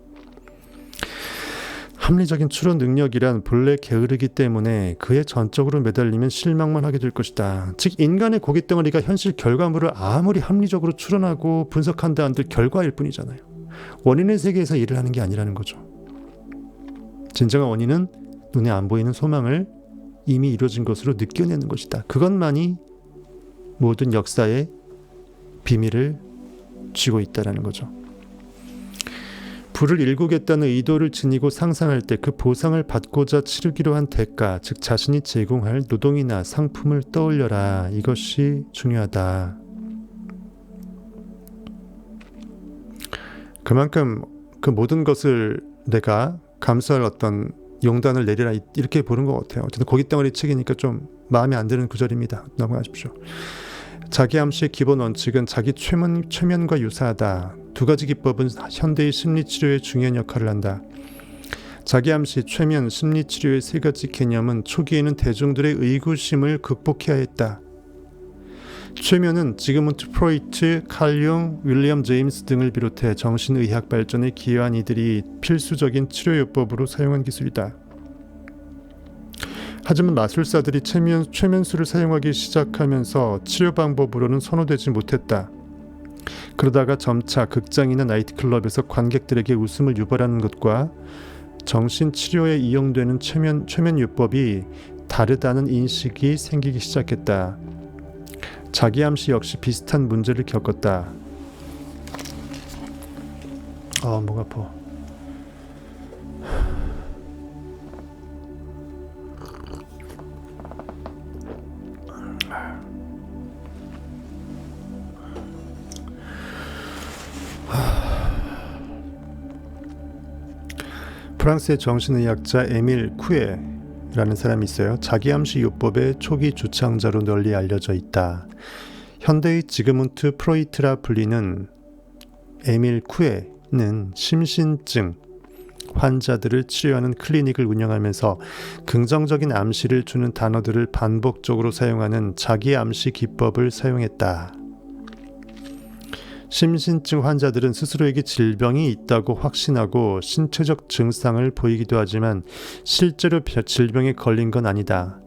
합리적인 추론 능력이란 본래 게으르기 때문에 그에 전적으로 매달리면 실망만 하게 될 것이다. 즉 인간의 고깃덩어리가 현실 결과물을 아무리 합리적으로 추론하고 분석한다 한들 결과일 뿐이잖아요. 원인의 세계에서 일을 하는 게 아니라는 거죠. 진정한 원인은 눈에 안 보이는 소망을 이미 이루어진 것으로 느껴내는 것이다. 그것만이 모든 역사의 비밀을 쥐고 있다는 거죠. 불을 일구겠다는 의도를 지니고 상상할 때 그 보상을 받고자 치르기로 한 대가, 즉 자신이 제공할 노동이나 상품을 떠올려라. 이것이 중요하다. 그만큼 그 모든 것을 내가 감수할 어떤 용단을 내리라, 이렇게 보는 것 같아요. 어쨌든 고깃덩어리 책이니까 좀 마음에 안 드는 구절입니다. 넘어가십시오. 자기 암시의 기본 원칙은 자기 최면과 유사하다. 두 가지 기법은 현대의 심리치료에 중요한 역할을 한다. 자기 암시, 최면, 심리치료의 세 가지 개념은 초기에는 대중들의 의구심을 극복해야 했다. 최면은 지그문트 프로이트, 칼 융, 윌리엄 제임스 등을 비롯해 정신의학 발전에 기여한 이들이 필수적인 치료요법으로 사용한 기술이다. 하지만 마술사들이 최면술을 사용하기 시작하면서 치료 방법으로는 선호되지 못했다. 그러다가 점차 극장이나 나이트클럽에서 관객들에게 웃음을 유발하는 것과 정신치료에 이용되는 최면요법이 다르다는 인식이 생기기 시작했다. 자기암시 역시 비슷한 문제를 겪었다. 목 아파. 프랑스의 정신의학자 에밀 쿠에라는 사람이 있어요. 자기암시 요법의 초기 주창자로 널리 알려져 있다. 현대의 지그문트 프로이트라 불리는 에밀 쿠에는 심신증 환자들을 치료하는 클리닉을 운영하면서 긍정적인 암시를 주는 단어들을 반복적으로 사용하는 자기암시 기법을 사용했다. 심신증 환자들은 스스로에게 질병이 있다고 확신하고 신체적 증상을 보이기도 하지만 실제로 질병에 걸린 건 아니다.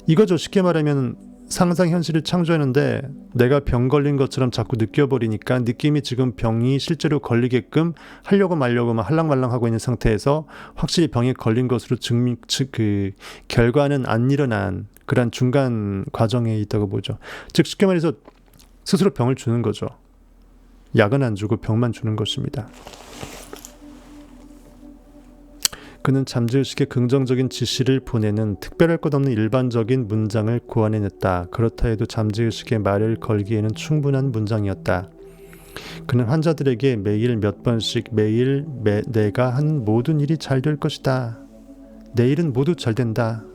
이거죠. 쉽게 말하면 상상 현실을 창조하는데 내가 병 걸린 것처럼 자꾸 느껴버리니까 느낌이 지금 병이 실제로 걸리게끔 하려고 말려고 할랑말랑하고 있는 상태에서 확실히 병에 걸린 것으로 결과는 안 일어난 그런 중간 과정에 있다고 보죠. 즉 쉽게 말해서 스스로 병을 주는 거죠. 약은 안 주고 병만 주는 것입니다. 그는 잠재의식에 긍정적인 지시를 보내는 특별할 것 없는 일반적인 문장을 고안해냈다. 그렇다 해도 잠재의식에 말을 걸기에는 충분한 문장이었다. 그는 환자들에게 매일 몇 번씩 내가 한 모든 일이 잘 될 것이다. 내 일은 모두 잘 된다.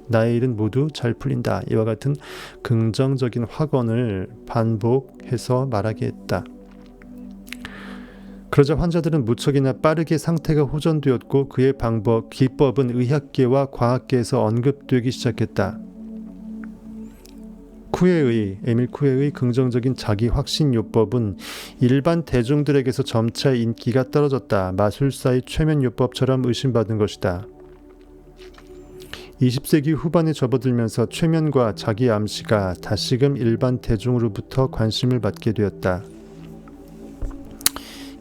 나의 일은 모두 잘 풀린다. 이와 같은 긍정적인 확언을 반복해서 말하게 했다. 그러자 환자들은 무척이나 빠르게 상태가 호전되었고 그의 기법은 의학계와 과학계에서 언급되기 시작했다. 에밀 쿠에의 긍정적인 자기 확신 요법은 일반 대중들에게서 점차 인기가 떨어졌다. 마술사의 최면 요법처럼 의심받은 것이다. 20세기 후반에 접어들면서 최면과 자기 암시가 다시금 일반 대중으로부터 관심을 받게 되었다.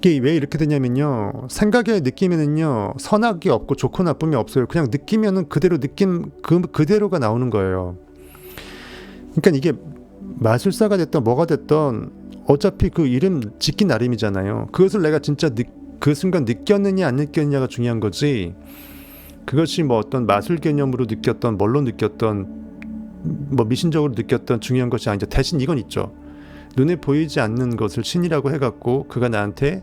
이게 왜 이렇게 되냐면요. 생각의 느낌에는요. 선악이 없고 좋고 나쁨이 없어요. 그냥 느끼면은 그대로 느낌 그대로가 나오는 거예요. 그러니까 이게 마술사가 됐던 뭐가 됐던 어차피 그 이름 짓기 나름이잖아요. 그것을 내가 진짜 그 순간 느꼈느냐 안 느꼈느냐가 중요한 거지. 그것이 뭐 어떤 마술 개념으로 느꼈던 뭘로 느꼈던 뭐 미신적으로 느꼈던 중요한 것이 아니죠. 대신 이건 있죠. 눈에 보이지 않는 것을 신이라고 해갖고 그가 나한테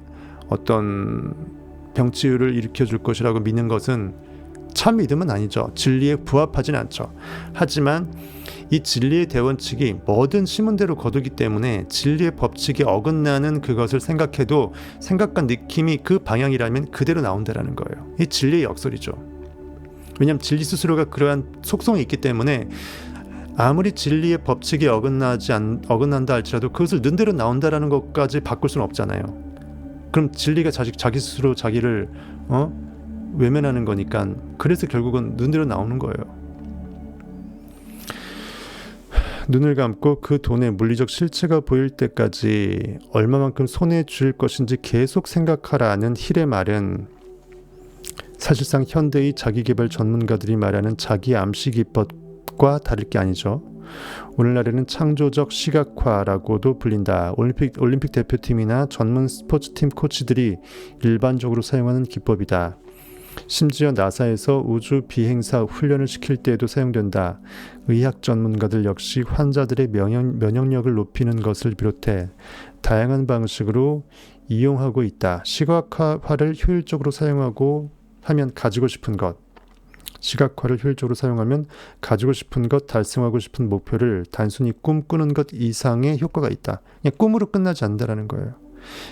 어떤 병치유를 일으켜줄 것이라고 믿는 것은 참 믿음은 아니죠. 진리에 부합하진 않죠. 하지만 이 진리의 대원칙이 뭐든 심은 대로 거두기 때문에 진리의 법칙에 어긋나는 그것을 생각해도 생각과 느낌이 그 방향이라면 그대로 나온다는 거예요. 이 진리의 역설이죠. 왜냐하면 진리 스스로가 그러한 속성이 있기 때문에 아무리 진리의 법칙에 어긋난다 할지라도 그것을 는대로 나온다라는 것까지 바꿀 수는 없잖아요. 그럼 진리가 자기 스스로 자기를 외면하는 거니까 그래서 결국은 눈대로 나오는 거예요. 눈을 감고 그 돈의 물리적 실체가 보일 때까지 얼마만큼 손해 줄 것인지 계속 생각하라는 힐의 말은 사실상 현대의 자기개발 전문가들이 말하는 자기 암시 기법과 다를 게 아니죠. 오늘날에는 창조적 시각화라고도 불린다. 올림픽 대표팀이나 전문 스포츠팀 코치들이 일반적으로 사용하는 기법이다. 심지어 나사에서 우주 비행사 훈련을 시킬 때에도 사용된다. 의학 전문가들 역시 환자들의 면역력을 높이는 것을 비롯해 다양한 방식으로 이용하고 있다. 시각화를 효율적으로 사용하고 하면 가지고 싶은 것, 시각화를 효율적으로 사용하면 가지고 싶은 것, 달성하고 싶은 목표를 단순히 꿈꾸는 것 이상의 효과가 있다. 그냥 꿈으로 끝나지 않는다는 거예요.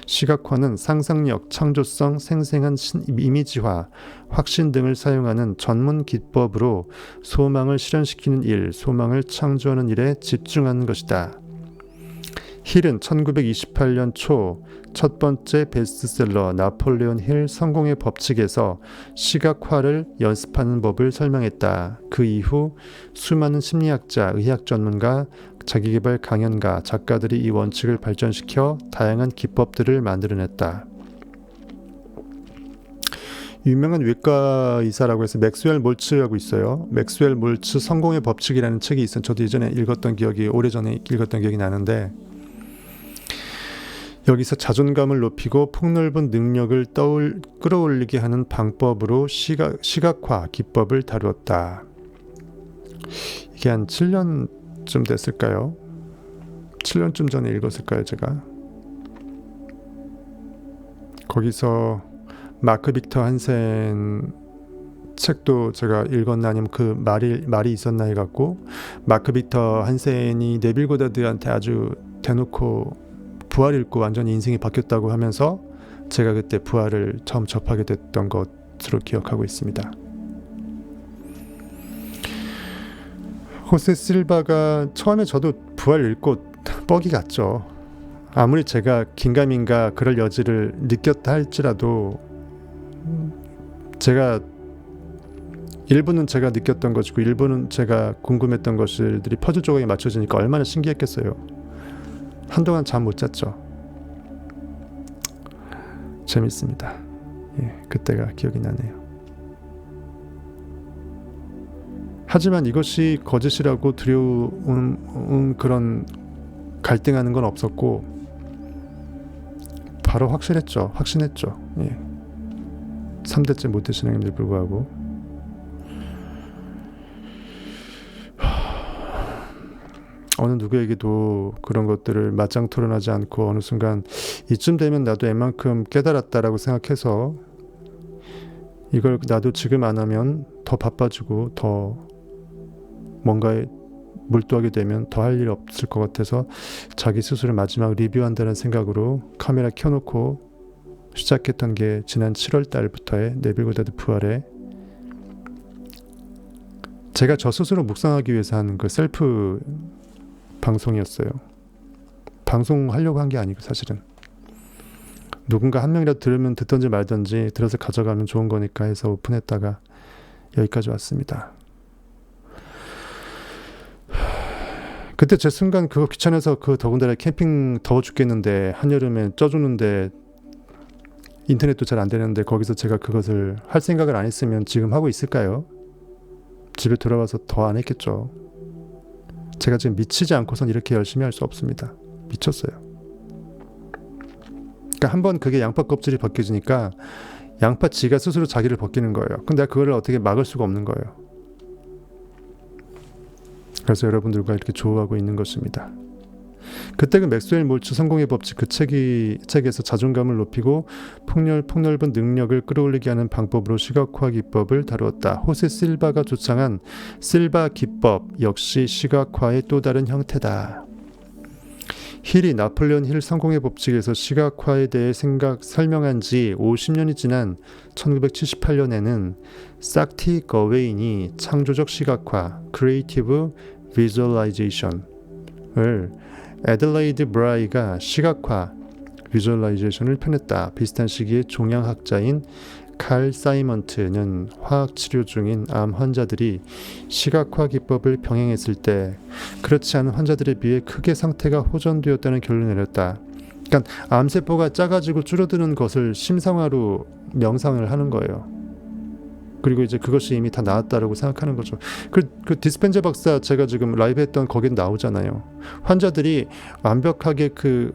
시각화는 상상력, 창조성, 생생한 이미지화, 확신 등을 사용하는 전문 기법으로 소망을 실현시키는 일, 소망을 창조하는 일에 집중하는 것이다. 힐은 1928년 초 첫 번째 베스트셀러 나폴레온 힐 성공의 법칙에서 시각화를 연습하는 법을 설명했다. 그 이후 수많은 심리학자, 의학 전문가, 자기계발 강연가, 작가들이 이 원칙을 발전시켜 다양한 기법들을 만들어냈다. 유명한 외과 의사라고 해서 맥스웰 몰츠라고 있어요. 맥스웰 몰츠 성공의 법칙이라는 책이 있어요. 저도 예전에 오래전에 읽었던 기억이 나는데 여기서 자존감을 높이고 폭넓은 능력을 끌어올리게 하는 방법으로 시각화 기법을 다루었다. 이게 한 7년쯤 됐을까요? 7년쯤 전에 읽었을까요, 제가? 거기서 마크 빅터 한센 책도 제가 읽었나 아니면 그 말이 있었나 해갖고 마크 빅터 한센이 네빌 고다드한테 아주 대놓고 부활 읽고 완전히 인생이 바뀌었다고 하면서 제가 그때 부활을 처음 접하게 됐던 것으로 기억하고 있습니다. 호세 실바가 처음에 저도 부활 읽고 뻑이 갔죠. 아무리 제가 긴가민가 그럴 여지를 느꼈다 할지라도 제가 일부는 제가 느꼈던 것이고 일부는 제가 궁금했던 것들이 퍼즐 조각에 맞춰지니까 얼마나 신기했겠어요. 한동안 잠 못 잤죠. 재밌습니다. 그때가 기억이 나네요. 하지만 이것이 거짓이라고 두려운 그런 갈등하는 건 없었고 바로 확신했죠. 3대째 못 드시는 힘들 불구하고 어느 누구에게도 그런 것들을 맞짱 토론하지 않고 어느 순간 이쯤 되면 나도 웬만큼 깨달았다라고 생각해서 이걸 나도 지금 안 하면 더 바빠지고 더 뭔가에 몰두하게 되면 더 할 일이 없을 것 같아서 자기 스스로 마지막 리뷰한다는 생각으로 카메라 켜놓고 시작했던 게 지난 7월 달부터의 네빌 고다드 부활에 제가 저 스스로 묵상하기 위해서 하는 그 셀프 방송이었어요. 방송하려고 한 게 아니고 사실은 누군가 한 명이라도 들으면 듣던지 말던지 들어서 가져가면 좋은 거니까 해서 오픈했다가 여기까지 왔습니다. 그때 제 순간 그거 귀찮아서 더군다나 캠핑 더워 죽겠는데 한여름에 쪄 죽는데 인터넷도 잘 안 되는데 거기서 제가 그것을 할 생각을 안 했으면 지금 하고 있을까요? 집에 돌아와서 더 안 했겠죠. 제가 지금 미치지 않고선 이렇게 열심히 할 수 없습니다. 미쳤어요. 그러니까 한번 그게 양파 껍질이 벗겨지니까 양파 지가 스스로 자기를 벗기는 거예요. 근데 그거를 어떻게 막을 수가 없는 거예요. 그래서 여러분들과 이렇게 조우하고 있는 것입니다. 그때 그 맥스웰 몰츠 성공의 법칙 그 책에서 자존감을 높이고 폭넓은 능력을 끌어올리게 하는 방법으로 시각화 기법을 다루었다. 호세 실바가 주창한 실바 기법 역시 시각화의 또 다른 형태다. 힐이 나폴레온 힐 성공의 법칙에서 시각화에 대해 설명한 지 50년이 지난 1978년에는 사티 거웨인이 창조적 시각화 (Creative Visualization을 애들레이드 브라이가 시각화 (Visualization을) 펴냈다. 비슷한 시기에 종양학자인 칼 사이먼트는 화학치료 중인 암 환자들이 시각화 기법을 병행했을 때 그렇지 않은 환자들에 비해 크게 상태가 호전되었다는 결론을 내렸다. 그러니까 암세포가 작아지고 줄어드는 것을 심상화로 명상을 하는 거예요. 그리고 이제 그것이 이미 다 나았다라고 생각하는 거죠. 그 디스펜자 박사 제가 지금 라이브 했던 거긴 나오잖아요. 환자들이 완벽하게 그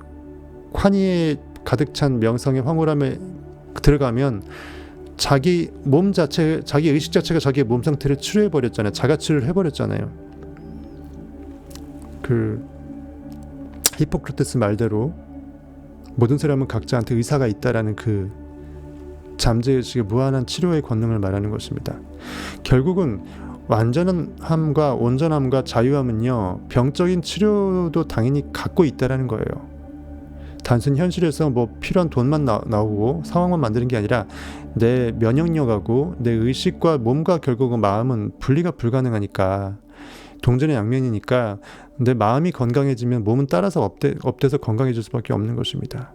환희에 가득 찬 명상의 황홀함에 들어가면 자기 몸 자체, 자기 의식 자체가 자기의 몸 상태를 치료해버렸잖아요. 자가치료를 해버렸잖아요. 그 히포크라테스 말대로 모든 사람은 각자한테 의사가 있다라는 그 잠재의식의 무한한 치료의 권능을 말하는 것입니다. 결국은 완전함과 온전함과 자유함은요, 병적인 치료도 당연히 갖고 있다라는 거예요. 단순히 현실에서 뭐 필요한 돈만 나오고 상황만 만드는 게 아니라 내 면역력하고 내 의식과 몸과 결국은 마음은 분리가 불가능하니까 동전의 양면이니까 내 마음이 건강해지면 몸은 따라서 업돼서 건강해질 수밖에 없는 것입니다.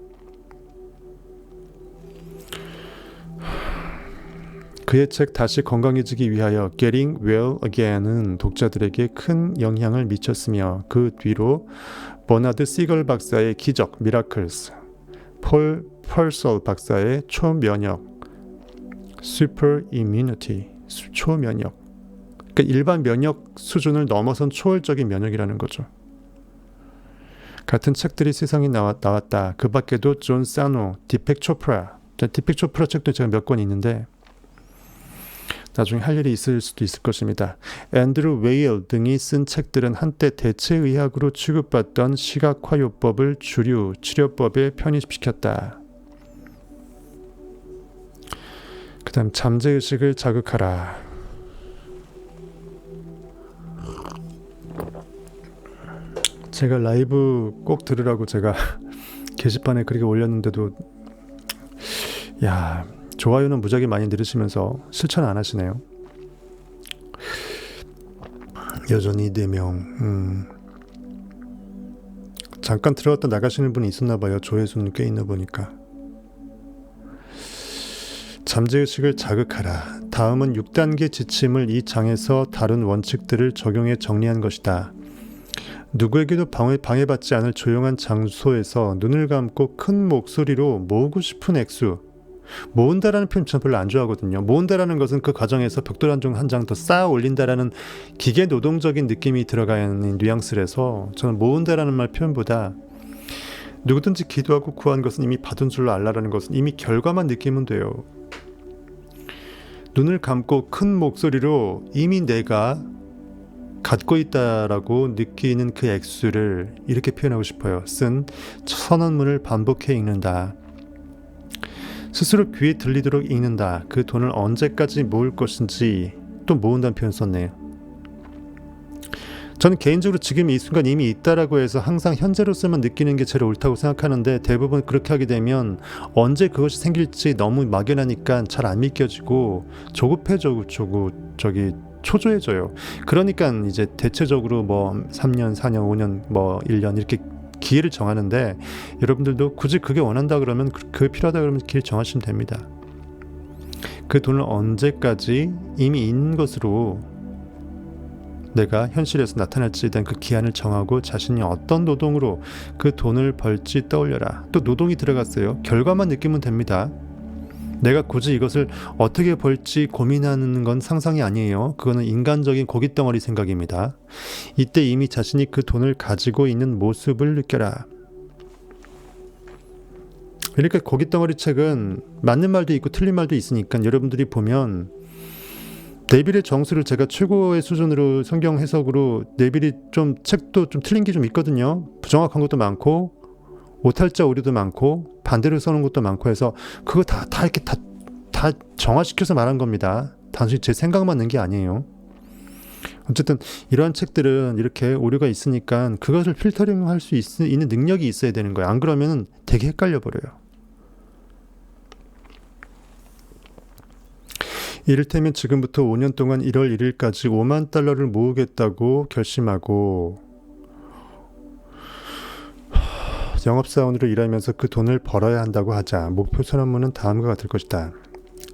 그의 책 다시 건강해지기 위하여 Getting Well Again은 독자들에게 큰 영향을 미쳤으며 그 뒤로 버나드 시걸 박사의 기적 (Miracles), 폴 펄설 박사의 초면역 (Super Immunity), 초면역, 그러니까 일반 면역 수준을 넘어선 초월적인 면역이라는 거죠. 같은 책들이 세상에 나왔다. 그 밖에도 존 사노, 디펙 초프라 책도 제가 몇 권 있는데 나중에 할 일이 있을 수도 있을 것입니다. 앤드루 웨일 등이 쓴 책들은 한때 대체의학으로 취급받던 시각화요법을 주류 치료법에 편입시켰다. 그 다음 잠재의식을 자극하라. 제가 라이브 꼭 들으라고 제가 게시판에 그렇게 올렸는데도 좋아요는 무지하게 많이 들으시면서 실천 안 하시네요. 여전히 4명. 잠깐 들어갔다 나가시는 분이 있었나 봐요. 조회수는 꽤 있나 보니까. 잠재의식을 자극하라. 다음은 6단계 지침을 이 장에서 다룬 원칙들을 적용해 정리한 것이다. 누구에게도 방해받지 않을 조용한 장소에서 눈을 감고 큰 목소리로 모으고 싶은 액수. 모은다라는 표현 저는 별로 안 좋아하거든요. 모은다라는 것은 그 과정에서 벽돌 한 장 더 쌓아 올린다라는 기계 노동적인 느낌이 들어가는 뉘앙스라서 저는 모은다라는 말 표현보다 누구든지 기도하고 구한 것은 이미 받은 줄로 알라라는 것은 이미 결과만 느끼면 돼요. 눈을 감고 큰 목소리로 이미 내가 갖고 있다라고 느끼는 그 액수를 이렇게 표현하고 싶어요. 쓴 선언문을 반복해 읽는다. 스스로 귀에 들리도록 읽는다. 그 돈을 언제까지 모을 것인지 또 모은다는 표현 썼네요. 저는 개인적으로 지금 이 순간 이미 있다라고 해서 항상 현재로서만 느끼는 게 제일 옳다고 생각하는데 대부분 그렇게 하게 되면 언제 그것이 생길지 너무 막연하니까 잘 안 믿겨지고 조급해지고 초조해져요. 그러니까 이제 대체적으로 뭐 3년, 4년, 5년, 뭐 1년 이렇게 기회를 정하는데 여러분들도 굳이 그게 원한다 그러면 그게 필요하다 그러면 길 정하시면 됩니다. 그 돈을 언제까지 이미 있는 것으로 내가 현실에서 나타날지에 대한 그 기한을 정하고 자신이 어떤 노동으로 그 돈을 벌지 떠올려라. 또 노동이 들어갔어요. 결과만 느끼면 됩니다. 내가 굳이 이것을 어떻게 벌지 고민하는 건 상상이 아니에요. 그거는 인간적인 고깃덩어리 생각입니다. 이때 이미 자신이 그 돈을 가지고 있는 모습을 느껴라. 그러니까 고깃덩어리 책은 맞는 말도 있고 틀린 말도 있으니까 여러분들이 보면 네빌의 정수를 제가 최고의 수준으로 성경 해석으로 네빌이 좀 책도 좀 틀린 게 좀 있거든요. 부정확한 것도 많고 오탈자 오류도 많고 반대로 써놓은 것도 많고 해서 그거 다 이렇게 다 정화시켜서 말한 겁니다. 단순히 제 생각만 낸 게 아니에요. 어쨌든 이러한 책들은 이렇게 오류가 있으니까 그것을 필터링할 수 있는 능력이 있어야 되는 거예요. 안 그러면 되게 헷갈려 버려요. 이를테면 지금부터 5년 동안 1월 1일까지 5만 달러를 모으겠다고 결심하고 영업사원으로 일하면서 그 돈을 벌어야 한다고 하자. 목표 선언문은 다음과 같을 것이다.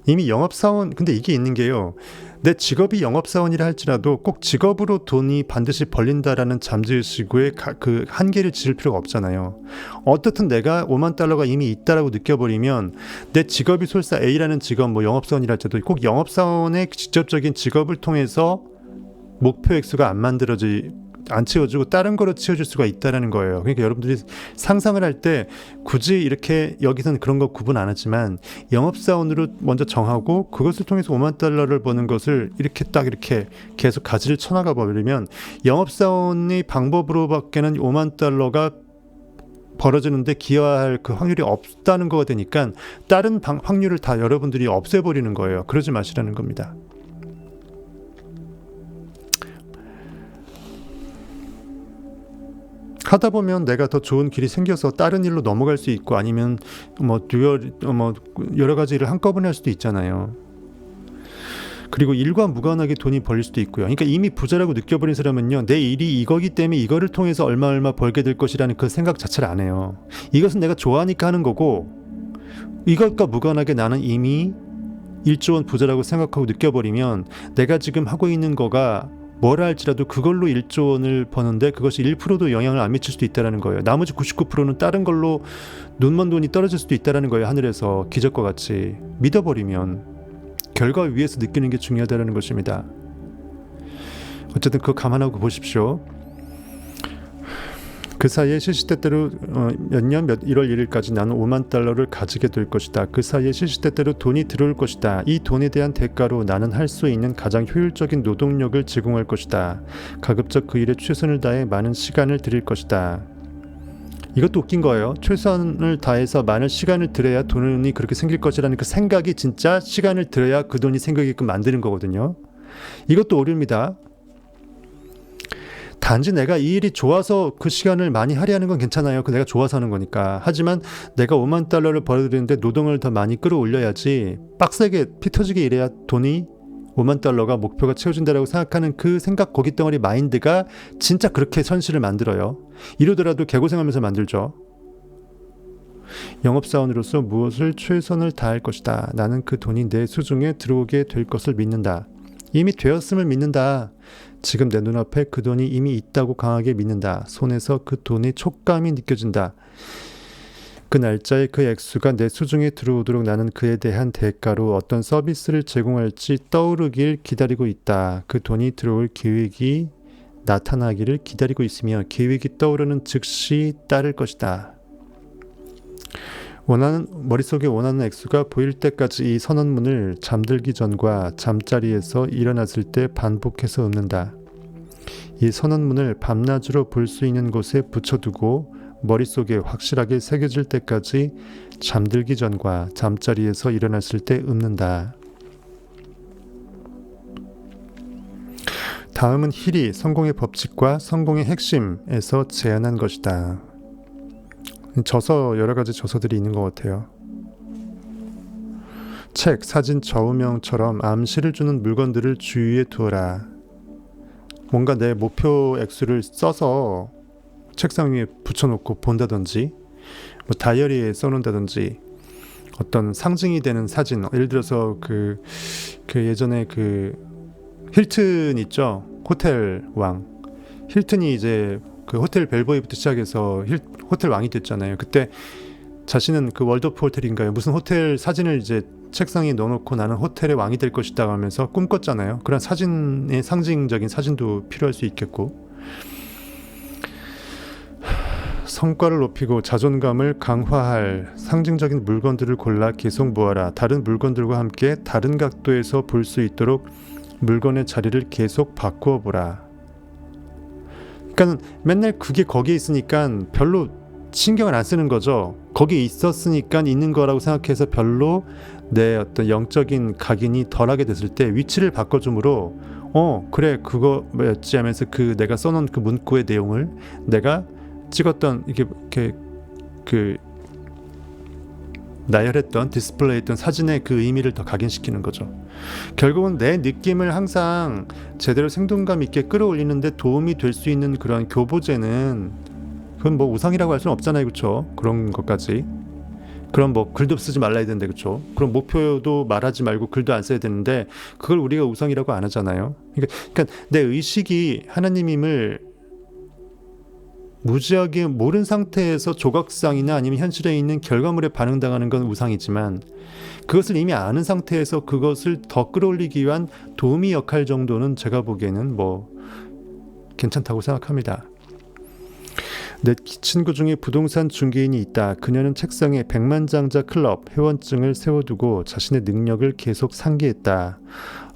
이미 영업사원, 근데 이게 있는 게요. 내 직업이 영업사원이라 할지라도 꼭 직업으로 돈이 반드시 벌린다라는 잠재의식의 그 한계를 지을 필요가 없잖아요. 어떻든 내가 5만 달러가 이미 있다라고 느껴버리면 내 직업이 설사 A라는 직업, 뭐 영업사원이라 할지라도 꼭 영업사원의 직접적인 직업을 통해서 목표 액수가 안 채워지고 다른 거로 채워질 수가 있다는 거예요. 그러니까 여러분들이 상상을 할 때 굳이 이렇게 여기서는 그런 거 구분 안 하지만 영업사원으로 먼저 정하고 그것을 통해서 5만 달러를 버는 것을 이렇게 계속 가지를 쳐나가 버리면 영업사원의 방법으로밖에는 5만 달러가 벌어지는데 기여할 그 확률이 없다는 거가 되니까 다른 확률을 다 여러분들이 없애버리는 거예요. 그러지 마시라는 겁니다. 하다 보면 내가 더 좋은 길이 생겨서 다른 일로 넘어갈 수 있고 아니면 여러 가지 일을 한꺼번에 할 수도 있잖아요. 그리고 일과 무관하게 돈이 벌릴 수도 있고요. 그러니까 이미 부자라고 느껴버린 사람은요, 내 일이 이거기 때문에 이거를 통해서 얼마 벌게 될 것이라는 그 생각 자체를 안 해요. 이것은 내가 좋아하니까 하는 거고 이것과 무관하게 나는 이미 1조 원 부자라고 생각하고 느껴버리면 내가 지금 하고 있는 거가 뭐라 할지라도 그걸로 1조 원을 버는데 그것이 1%도 영향을 안 미칠 수도 있다는 거예요. 나머지 99%는 다른 걸로 눈먼 돈이 떨어질 수도 있다는 거예요. 하늘에서 기적과 같이 믿어버리면 결과 위에서 느끼는 게 중요하다는 것입니다. 어쨌든 그거 감안하고 보십시오. 그 사이에 시시때때로 1월 1일까지 나는 5만 달러를 가지게 될 것이다. 그 사이에 시시때때로 돈이 들어올 것이다. 이 돈에 대한 대가로 나는 할 수 있는 가장 효율적인 노동력을 제공할 것이다. 가급적 그 일에 최선을 다해 많은 시간을 들일 것이다. 이것도 웃긴 거예요. 최선을 다해서 많은 시간을 들여야 돈이 그렇게 생길 것이라는 그 생각이 진짜 시간을 들여야 그 돈이 생기게끔 만드는 거거든요. 이것도 오류입니다. 단지 내가 이 일이 좋아서 그 시간을 많이 할애하는 건 괜찮아요. 그 내가 좋아서 하는 거니까. 하지만 내가 5만 달러를 벌어들이는데 노동을 더 많이 끌어올려야지 빡세게 피 터지게 일해야 돈이 5만 달러가 목표가 채워진다라고 생각하는 그 생각 고깃덩어리 마인드가 진짜 그렇게 현실을 만들어요. 이러더라도 개고생하면서 만들죠. 영업사원으로서 무엇을 최선을 다할 것이다. 나는 그 돈이 내 수중에 들어오게 될 것을 믿는다. 이미 되었음을 믿는다. 지금 내 눈앞에 그 돈이 이미 있다고 강하게 믿는다. 손에서 그 돈의 촉감이 느껴진다. 그 날짜에 그 액수가 내 수중에 들어오도록 나는 그에 대한 대가로 어떤 서비스를 제공할지 떠오르길 기다리고 있다. 그 돈이 들어올 계획이 나타나기를 기다리고 있으며 계획이 떠오르는 즉시 따를 것이다. 머릿속에 원하는 액수가 보일 때까지 이 선언문을 잠들기 전과 잠자리에서 일어났을 때 반복해서 읊는다. 이 선언문을 밤낮으로 볼 수 있는 곳에 붙여두고 머릿속에 확실하게 새겨질 때까지 잠들기 전과 잠자리에서 일어났을 때 읊는다. 다음은 힐이 성공의 법칙과 성공의 핵심에서 제안한 것이다. 여러 가지 저서들이 있는 것 같아요. 책, 사진, 저우명처럼 암시를 주는 물건들을 주위에 두어라. 뭔가 내 목표 액수를 써서 책상 위에 붙여놓고 본다든지, 다이어리에 써놓는다든지, 어떤 상징이 되는 사진, 예를 들어서 그 예전에 그 힐튼 있죠, 호텔 왕. 힐튼이 이제 그 호텔 벨보이부터 시작해서 호텔 왕이 됐잖아요. 그때 자신은 그 월드오프 호텔인가요? 무슨 호텔 사진을 이제 책상에 넣어놓고 나는 호텔의 왕이 될 것이다 하면서 꿈꿨잖아요. 그런 사진의 상징적인 사진도 필요할 수 있겠고, 성과를 높이고 자존감을 강화할 상징적인 물건들을 골라 계속 모아라. 다른 물건들과 함께 다른 각도에서 볼 수 있도록 물건의 자리를 계속 바꾸어 보라. 그러니까 맨날 그게 거기에 있으니까 별로 신경을 안 쓰는 거죠. 거기에 있었으니까 있는 거라고 생각해서 별로 내 어떤 영적인 각인이 덜하게 됐을 때 위치를 바꿔줌으로 그래 그거 뭐였지 하면서 그 내가 써놓은 그 문구의 내용을 내가 찍었던 이렇게 그 나열했던 디스플레이했던 사진의 그 의미를 더 각인시키는 거죠. 결국은 내 느낌을 항상 제대로 생동감 있게 끌어올리는데 도움이 될 수 있는 그런 교보제는, 그건 뭐 우상이라고 할 수는 없잖아요, 그렇죠? 그런 것까지. 그럼 뭐 글도 쓰지 말라 해야 되는데, 그렇죠? 그럼 목표도 말하지 말고 글도 안 써야 되는데 그걸 우리가 우상이라고 안 하잖아요. 그러니까 내 의식이 하나님임을 무지하게 모른 상태에서 조각상이나 아니면 현실에 있는 결과물에 반응당하는 건 우상이지만, 그것을 이미 아는 상태에서 그것을 더 끌어올리기 위한 도우미 역할 정도는 제가 보기에는 뭐 괜찮다고 생각합니다. 내 친구 중에 부동산 중개인이 있다. 그녀는 책상에 백만장자 클럽 회원증을 세워두고 자신의 능력을 계속 상기했다.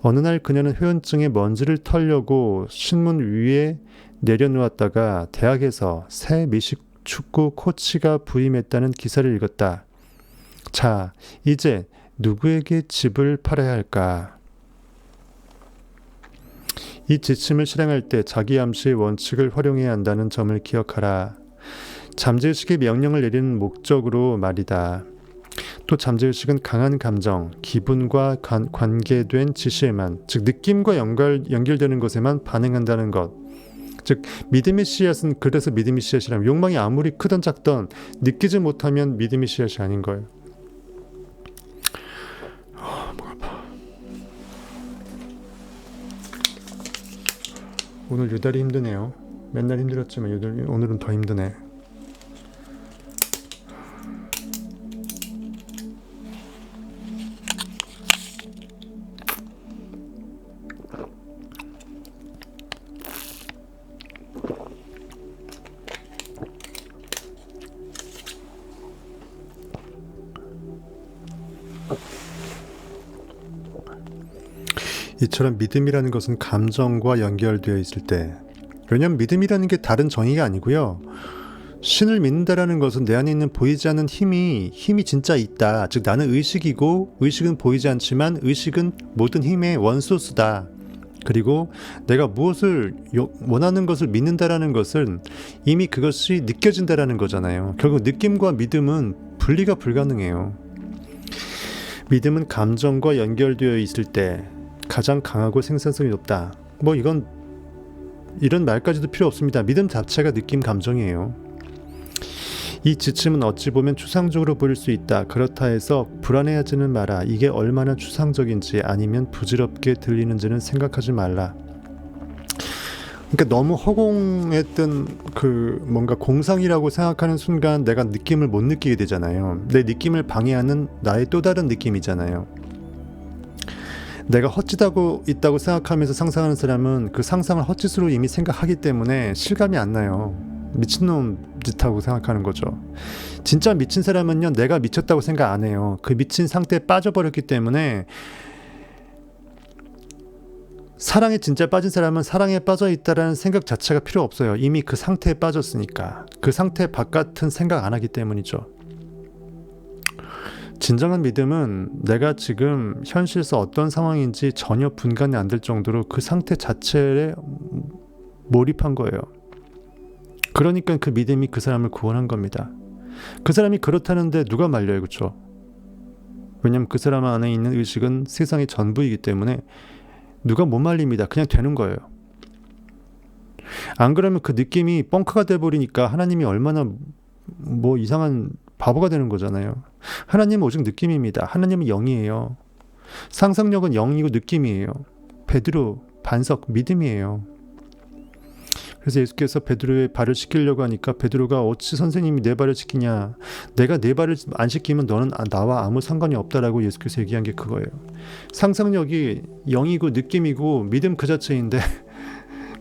어느 날 그녀는 회원증에 먼지를 털려고 신문 위에 내려놓았다가 대학에서 새 미식축구 코치가 부임했다는 기사를 읽었다. 자, 이제 누구에게 집을 팔아야 할까? 이 지침을 실행할 때 자기 암시의 원칙을 활용해야 한다는 점을 기억하라. 잠재의식의 명령을 내리는 목적으로 말이다. 또 잠재의식은 강한 감정, 기분과 관계된 지시에만, 즉 느낌과 연결되는 것에만 반응한다는 것. 즉 믿음의 씨앗은, 그래서 믿음의 씨앗이라면 욕망이 아무리 크든 작든 느끼지 못하면 믿음의 씨앗이 아닌 거예요. 목 아파. 오늘 유달이 힘드네요. 맨날 힘들었지만 오늘은 더 힘드네. 이처럼 믿음이라는 것은 감정과 연결되어 있을 때, 왜냐하면 믿음이라는 게 다른 정의가 아니고요, 신을 믿는다라는 것은 내 안에 있는 보이지 않는 힘이 진짜 있다. 즉 나는 의식이고 의식은 보이지 않지만 의식은 모든 힘의 원소스다. 그리고 내가 무엇을 원하는 것을 믿는다라는 것은 이미 그것이 느껴진다라는 거잖아요. 결국 느낌과 믿음은 분리가 불가능해요. 믿음은 감정과 연결되어 있을 때 가장 강하고 생산성이 높다. 뭐 이건 이런 말까지도 필요 없습니다. 믿음 자체가 느낌 감정이에요. 이 지침은 어찌 보면 추상적으로 보일 수 있다. 그렇다 해서 불안해하지는 마라. 이게 얼마나 추상적인지 아니면 부질없게 들리는지는 생각하지 말라. 그러니까 너무 허공했던 그 뭔가 공상이라고 생각하는 순간 내가 느낌을 못 느끼게 되잖아요. 내 느낌을 방해하는 나의 또 다른 느낌이잖아요. 내가 헛짓하고 있다고 생각하면서 상상하는 사람은 그 상상을 헛짓으로 이미 생각하기 때문에 실감이 안 나요. 미친놈 짓하고 생각하는 거죠. 진짜 미친 사람은요, 내가 미쳤다고 생각 안 해요. 그 미친 상태에 빠져버렸기 때문에. 사랑에 진짜 빠진 사람은 사랑에 빠져 있다라는 생각 자체가 필요 없어요. 이미 그 상태에 빠졌으니까. 그 상태 바깥은 생각 안 하기 때문이죠. 진정한 믿음은 내가 지금 현실에서 어떤 상황인지 전혀 분간이 안 될 정도로 그 상태 자체에 몰입한 거예요. 그러니까 그 믿음이 그 사람을 구원한 겁니다. 그 사람이 그렇다는데 누가 말려요, 그렇죠? 왜냐면 그 사람 안에 있는 의식은 세상의 전부이기 때문에 누가 못 말립니다. 그냥 되는 거예요. 안 그러면 그 느낌이 뻥크가 돼버리니까 하나님이 얼마나 뭐 이상한 바보가 되는 거잖아요. 하나님은 오직 느낌입니다. 하나님은 영이에요. 상상력은 영이고 느낌이에요. 베드로, 반석, 믿음이에요. 그래서 예수께서 베드로의 발을 씻기려고 하니까 베드로가 어찌 선생님이 내 발을 씻기냐, 내가 내 발을 안 씻기면 너는 나와 아무 상관이 없다라고 예수께서 얘기한 게 그거예요. 상상력이 영이고 느낌이고 믿음 그 자체인데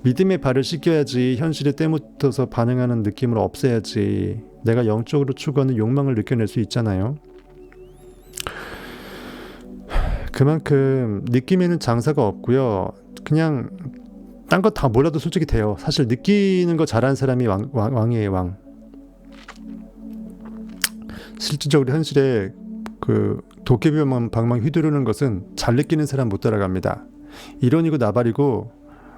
믿음의 발을 씻겨야지 현실에 때묻어서 반응하는 느낌을 없애야지 내가 영적으로 추구하는 욕망을 느껴낼 수 있잖아요. 그만큼 느낌에는 장사가 없고요. 그냥 딴 거 다 몰라도 솔직히 돼요. 사실 느끼는 거 잘하는 사람이 왕이에요, 왕. 실질적으로 현실에 그 도깨비만 방망 휘두르는 것은 잘 느끼는 사람 못 따라갑니다. 이론이고 나발이고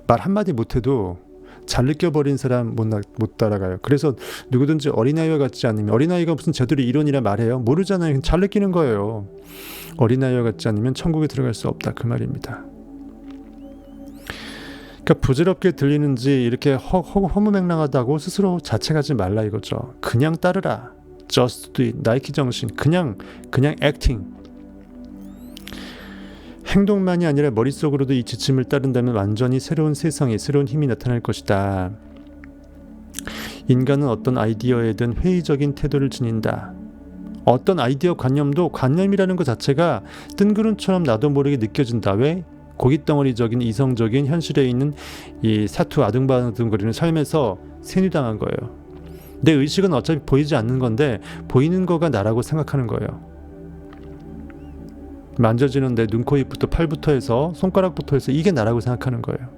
말 한마디 못해도 잘 느껴버린 사람 못 따라가요. 그래서 누구든지 어린아이와 같지 않으면, 어린아이가 무슨 제대로 이론이라 말해요? 모르잖아요. 잘 느끼는 거예요. 어린아이와 같지 않으면 천국에 들어갈 수 없다, 그 말입니다. 그러니까 부질없게 들리는지 이렇게 허무맹랑하다고 스스로 자책하지 말라 이거죠. 그냥 따르라. Just do it. 나이키 정신. 그냥 액팅. 행동만이 아니라 머릿속으로도 이 지침을 따른다면 완전히 새로운 세상에 새로운 힘이 나타날 것이다. 인간은 어떤 아이디어에든 회의적인 태도를 지닌다. 어떤 아이디어 관념도 관념이라는 것 자체가 뜬구름처럼 나도 모르게 느껴진다. 왜? 고깃덩어리적인 이성적인 현실에 있는 이 사투 아둥바둥거리는 삶에서 세뇌당한 거예요. 내 의식은 어차피 보이지 않는 건데 보이는 거가 나라고 생각하는 거예요. 만져지는 내 눈, 코, 입부터 팔부터 해서 손가락부터 해서 이게 나라고 생각하는 거예요.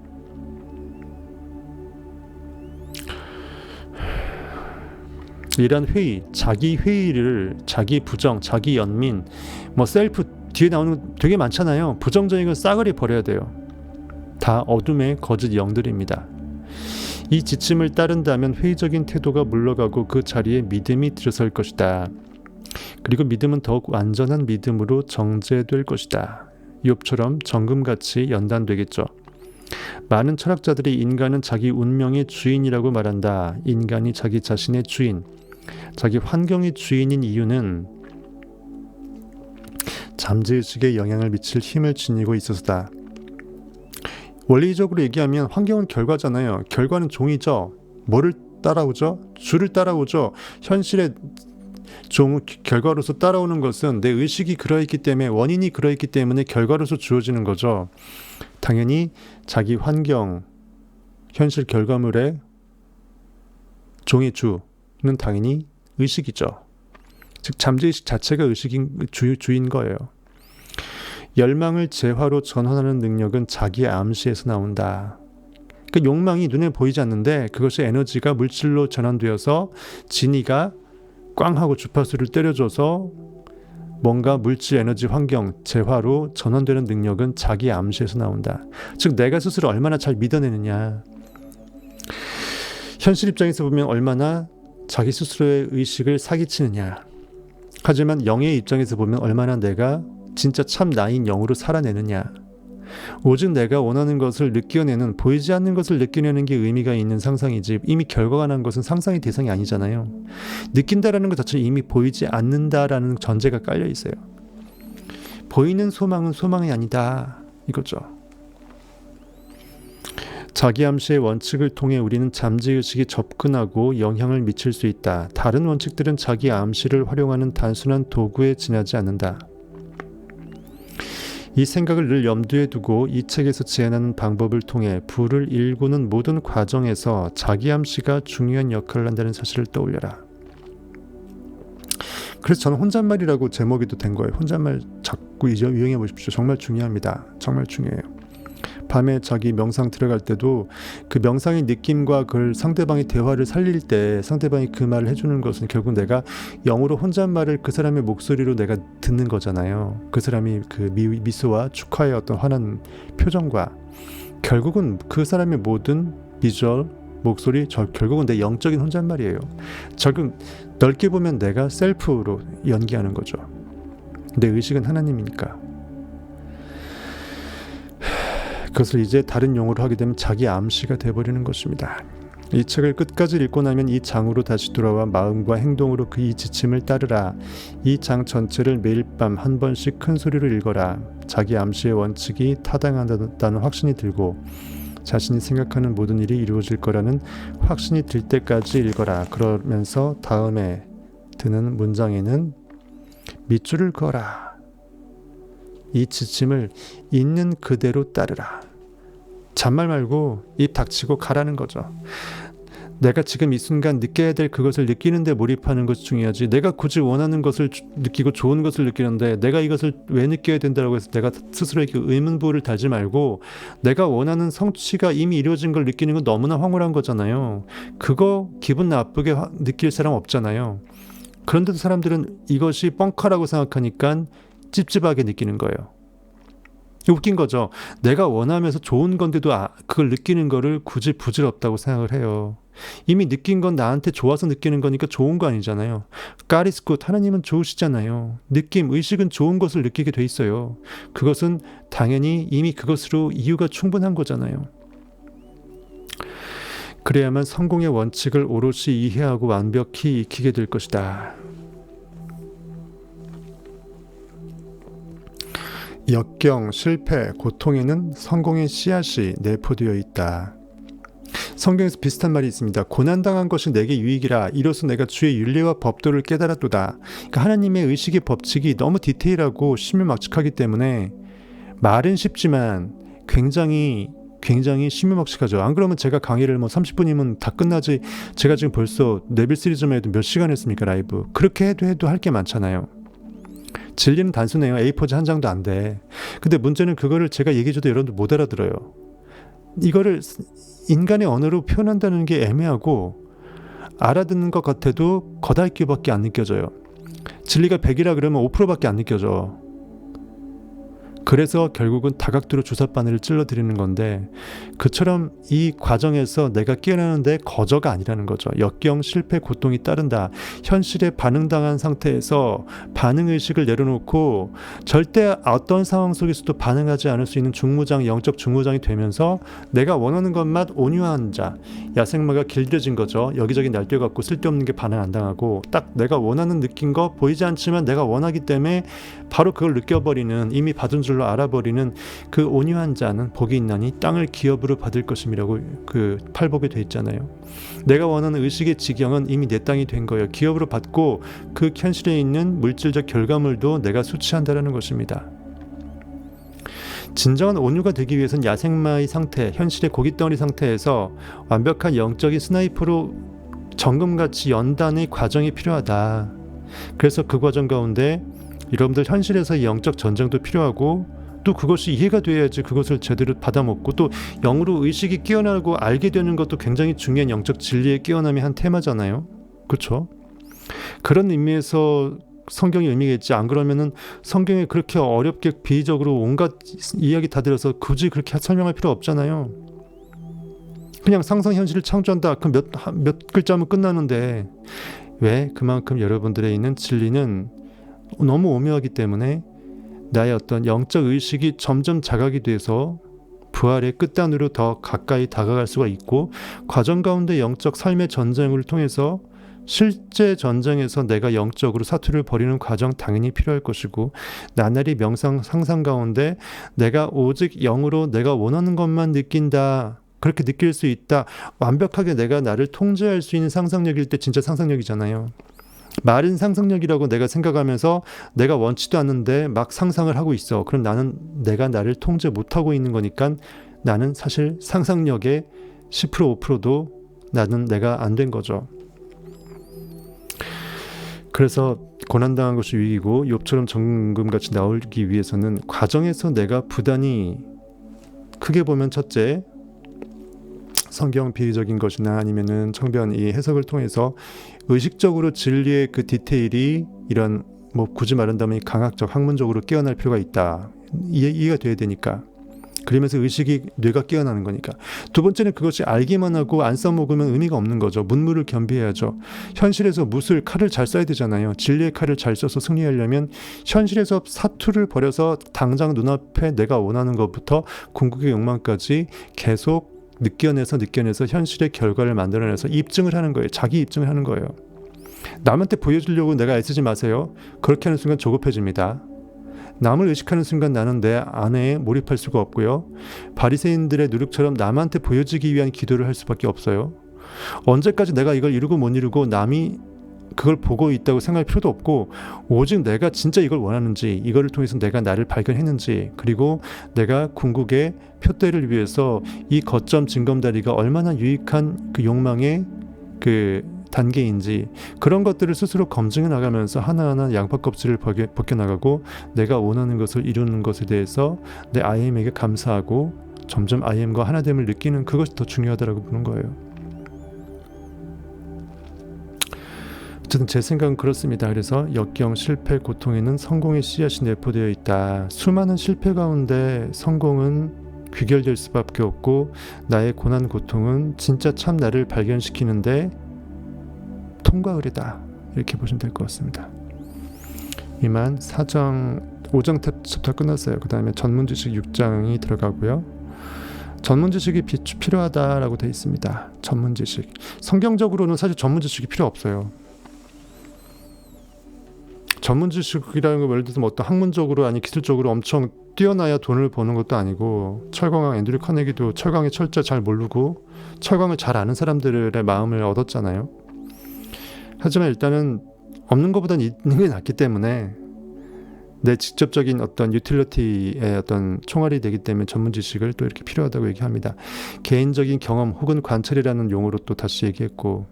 이런 회의, 자기 회의를, 자기 부정, 자기 연민, 뭐 셀프 뒤에 나오는 거 되게 많잖아요. 부정적인 건 싸그리 버려야 돼요. 다 어둠의 거짓 영들입니다. 이 지침을 따른다면 회의적인 태도가 물러가고 그 자리에 믿음이 들어설 것이다. 그리고 믿음은 더욱 완전한 믿음으로 정제될 것이다. 욥처럼 정금같이 연단되겠죠. 많은 철학자들이 인간은 자기 운명의 주인이라고 말한다. 인간이 자기 자신의 주인, 자기 환경의 주인인 이유는 잠재의식에 영향을 미칠 힘을 지니고 있어서다. 원리적으로 얘기하면 환경은 결과잖아요. 결과는 종이죠. 뭐를 따라오죠? 주를 따라오죠. 현실의 종 결과로서 따라오는 것은 내 의식이 그러했기 때문에, 원인이 그러했기 때문에 결과로서 주어지는 거죠. 당연히 자기 환경, 현실 결과물의 종의 주는 당연히 의식이죠. 즉 잠재의식 자체가 의식인 주인 거예요. 열망을 재화로 전환하는 능력은 자기의 암시에서 나온다. 그러니까 욕망이 눈에 보이지 않는데 그것이 에너지가 물질로 전환되어서 진이가 꽝 하고 주파수를 때려줘서 뭔가 물질, 에너지, 환경, 재화로 전환되는 능력은 자기의 암시에서 나온다. 즉 내가 스스로 얼마나 잘 믿어내느냐. 현실 입장에서 보면 얼마나 자기 스스로의 의식을 사기치느냐. 하지만 영의 입장에서 보면 얼마나 내가 진짜 참 나인 영으로 살아내느냐. 오직 내가 원하는 것을 느껴내는, 보이지 않는 것을 느껴내는 게 의미가 있는 상상이지 이미 결과가 난 것은 상상의 대상이 아니잖아요. 느낀다라는 것 자체는 이미 보이지 않는다라는 전제가 깔려 있어요. 보이는 소망은 소망이 아니다 이거죠. 자기 암시의 원칙을 통해 우리는 잠재의식에 접근하고 영향을 미칠 수 있다. 다른 원칙들은 자기 암시를 활용하는 단순한 도구에 지나지 않는다. 이 생각을 늘 염두에 두고 이 책에서 제안하는 방법을 통해 부를 일구는 모든 과정에서 자기 암시가 중요한 역할을 한다는 사실을 떠올려라. 그래서 저는 혼잣말이라고 제목이 된 거예요. 혼잣말 자꾸 유용해 보십시오. 정말 중요합니다. 정말 중요해요. 밤에 자기 명상 들어갈 때도 그 명상의 느낌과 그 상대방의 대화를 살릴 때 상대방이 그 말을 해주는 것은 결국 내가 영으로 혼잣말을 그 사람의 목소리로 내가 듣는 거잖아요. 그 사람이 그 미소와 축하의 어떤 환한 표정과 결국은 그 사람의 모든 비주얼, 목소리, 결국은 내 영적인 혼잣말이에요. 결국 넓게 보면 내가 셀프로 연기하는 거죠. 내 의식은 하나님이니까. 그것을 이제 다른 용어로 하게 되면 자기 암시가 되어버리는 것입니다. 이 책을 끝까지 읽고 나면 이 장으로 다시 돌아와 마음과 행동으로 그 이 지침을 따르라. 이 장 전체를 매일 밤 한 번씩 큰 소리로 읽어라. 자기 암시의 원칙이 타당하다는 확신이 들고 자신이 생각하는 모든 일이 이루어질 거라는 확신이 들 때까지 읽어라. 그러면서 다음에 드는 문장에는 밑줄을 그어라. 이 지침을 있는 그대로 따르라. 잔말 말고 입 닥치고 가라는 거죠. 내가 지금 이 순간 느껴야 될 그것을 느끼는 데 몰입하는 것이 중요하지, 내가 굳이 원하는 것을 느끼고 좋은 것을 느끼는데 내가 이것을 왜 느껴야 된다고 해서 내가 스스로에게 의문부호를 달지 말고, 내가 원하는 성취가 이미 이루어진 걸 느끼는 건 너무나 황홀한 거잖아요. 그거 기분 나쁘게 느낄 사람 없잖아요. 그런데도 사람들은 이것이 뻥카라고 생각하니까 찝찝하게 느끼는 거예요. 웃긴 거죠. 내가 원하면서 좋은 건데도 그걸 느끼는 거를 굳이 부질없다고 생각을 해요. 이미 느낀 건 나한테 좋아서 느끼는 거니까 좋은 거 아니잖아요. God is good. 하나님은 좋으시잖아요. 느낌, 의식은 좋은 것을 느끼게 돼 있어요. 그것은 당연히 이미 그것으로 이유가 충분한 거잖아요. 그래야만 성공의 원칙을 오롯이 이해하고 완벽히 익히게 될 것이다. 역경, 실패, 고통에는 성공의 씨앗이 내포되어 있다. 성경에서 비슷한 말이 있습니다. 고난당한 것이 내게 유익이라. 이로써 내가 주의 윤리와 법도를 깨달았도다. 그러니까 하나님의 의식의 법칙이 너무 디테일하고 신묘막측하기 때문에 말은 쉽지만 굉장히 신묘막측하죠. 안 그러면 제가 강의를 30분이면 다 끝나지, 제가 지금 벌써 네빌 시리즈만 해도 몇 시간 했습니까, 라이브. 그렇게 해도 할 게 많잖아요. 진리는 단순해요. A4지 한 장도 안 돼. 근데 문제는 그거를 제가 얘기해줘도 여러분들 못 알아들어요. 이거를 인간의 언어로 표현한다는 게 애매하고, 알아듣는 것 같아도 겉핥기밖에 안 느껴져요. 진리가 100이라 그러면 5%밖에 안 느껴져. 그래서 결국은 다각도로 주사바늘을 찔러드리는 건데, 그처럼 이 과정에서 내가 깨어나는데 거저가 아니라는 거죠. 역경, 실패, 고통이 따른다. 현실에 반응당한 상태에서 반응의식을 내려놓고 절대 어떤 상황 속에서도 반응하지 않을 수 있는 중무장, 영적 중무장이 되면서 내가 원하는 것만 온유한 자, 야생마가 길들여진 거죠. 여기저기 날뛰어갖고 쓸데없는 게 반응 안 당하고, 딱 내가 원하는 느낀 거 보이지 않지만 내가 원하기 때문에 바로 그걸 느껴버리는, 이미 받은 줄로 알아버리는 그 온유한 자는 복이 있나니 땅을 기업으로 받을 것임이라고 그 팔복에 돼 있잖아요. 내가 원하는 의식의 지경은 이미 내 땅이 된 거예요. 기업으로 받고 그 현실에 있는 물질적 결과물도 내가 수취한다라는 것입니다. 진정한 온유가 되기 위해서는 야생마의 상태, 현실의 고깃덩어리 상태에서 완벽한 영적인 스나이퍼로 정금같이 연단의 과정이 필요하다. 그래서 그 과정 가운데 여러분들 현실에서의 영적 전쟁도 필요하고, 또 그것이 이해가 돼야지 그것을 제대로 받아먹고, 또 영으로 의식이 깨어나고 알게 되는 것도 굉장히 중요한 영적 진리의 깨어남의 한 테마잖아요. 그렇죠? 그런 의미에서 성경의 의미겠지. 안 그러면은 성경에 그렇게 어렵게 비유적으로 온갖 이야기 다 들어서 굳이 그렇게 설명할 필요 없잖아요. 그냥 상상 현실을 창조한다. 그럼 몇 글자면 끝나는데, 왜? 그만큼 여러분들에 있는 진리는 너무 오묘하기 때문에 나의 어떤 영적 의식이 점점 자각이 돼서 부활의 끝단으로 더 가까이 다가갈 수가 있고, 과정 가운데 영적 삶의 전쟁을 통해서 실제 전쟁에서 내가 영적으로 사투를 벌이는 과정 당연히 필요할 것이고, 나날이 명상 상상 가운데 내가 오직 영으로 내가 원하는 것만 느낀다, 그렇게 느낄 수 있다, 완벽하게 내가 나를 통제할 수 있는 상상력일 때 진짜 상상력이잖아요. 말은 상상력이라고 내가 생각하면서 내가 원치도 않는데 막 상상을 하고 있어. 그럼 나는 내가 나를 통제 못하고 있는 거니까 나는 사실 상상력의 10% 5%도 나는 내가 안 된 거죠. 그래서 고난당한 것이 유익이고 욥처럼 정금같이 나오기 위해서는 과정에서 내가 부단히, 크게 보면 첫째, 성경 비유적인 것이나 아니면은 청변 이 해석을 통해서 의식적으로 진리의 그 디테일이 이런 굳이 말한다면 강학적 학문적으로 깨어날 필요가 있다. 이해가 돼야 되니까. 그러면서 의식이 뇌가 깨어나는 거니까. 두 번째는 그것이 알기만 하고 안 써먹으면 의미가 없는 거죠. 문물을 겸비해야죠. 현실에서 칼을 잘 써야 되잖아요. 진리의 칼을 잘 써서 승리하려면 현실에서 사투를 벌여서 당장 눈앞에 내가 원하는 것부터 궁극의 욕망까지 계속 느껴내서 현실의 결과를 만들어내서 입증을 하는 거예요. 자기 입증을 하는 거예요. 남한테 보여주려고 내가 애쓰지 마세요. 그렇게 하는 순간 조급해집니다. 남을 의식하는 순간 나는 내 안에 몰입할 수가 없고요. 바리새인들의 노력처럼 남한테 보여지기 위한 기도를 할 수밖에 없어요. 언제까지 내가 이걸 이루고 못 이루고 남이 그걸 보고 있다고 생각할 필요도 없고, 오직 내가 진짜 이걸 원하는지, 이거를 통해서 내가 나를 발견했는지, 그리고 내가 궁극의 표대를 위해서 이 거점 징검다리가 얼마나 유익한 그 욕망의 그 단계인지, 그런 것들을 스스로 검증해 나가면서 하나하나 양파 껍질을 벗겨나가고 내가 원하는 것을 이루는 것에 대해서 내 IM에게 감사하고 점점 IM과 하나됨을 느끼는, 그것이 더 중요하다고 보는 거예요. 어쨌든 제 생각은 그렇습니다. 그래서 역경, 실패, 고통에는 성공의 씨앗이 내포되어 있다. 수많은 실패 가운데 성공은 귀결될 수밖에 없고, 나의 고난, 고통은 진짜 참 나를 발견시키는데 통과의례다. 이렇게 보시면 될 것 같습니다. 이만 5장 챕터 끝났어요. 그 다음에 전문지식 6장이 들어가고요. 전문지식이 필요하다라고 되어 있습니다. 전문지식. 성경적으로는 사실 전문지식이 필요 없어요. 전문지식이라는 거 예를 들어서 뭐 어떤 학문적으로 아니 기술적으로 엄청 뛰어나야 돈을 버는 것도 아니고, 철강왕 앤드류 카네기도 철강의 철자 잘 모르고 철강을 잘 아는 사람들의 마음을 얻었잖아요. 하지만 일단은 없는 것보단 있는 게 낫기 때문에, 내 직접적인 어떤 유틸리티의 어떤 총알이 되기 때문에 전문 지식을 또 이렇게 필요하다고 얘기합니다. 개인적인 경험 혹은 관찰이라는 용어로 또 다시 얘기했고,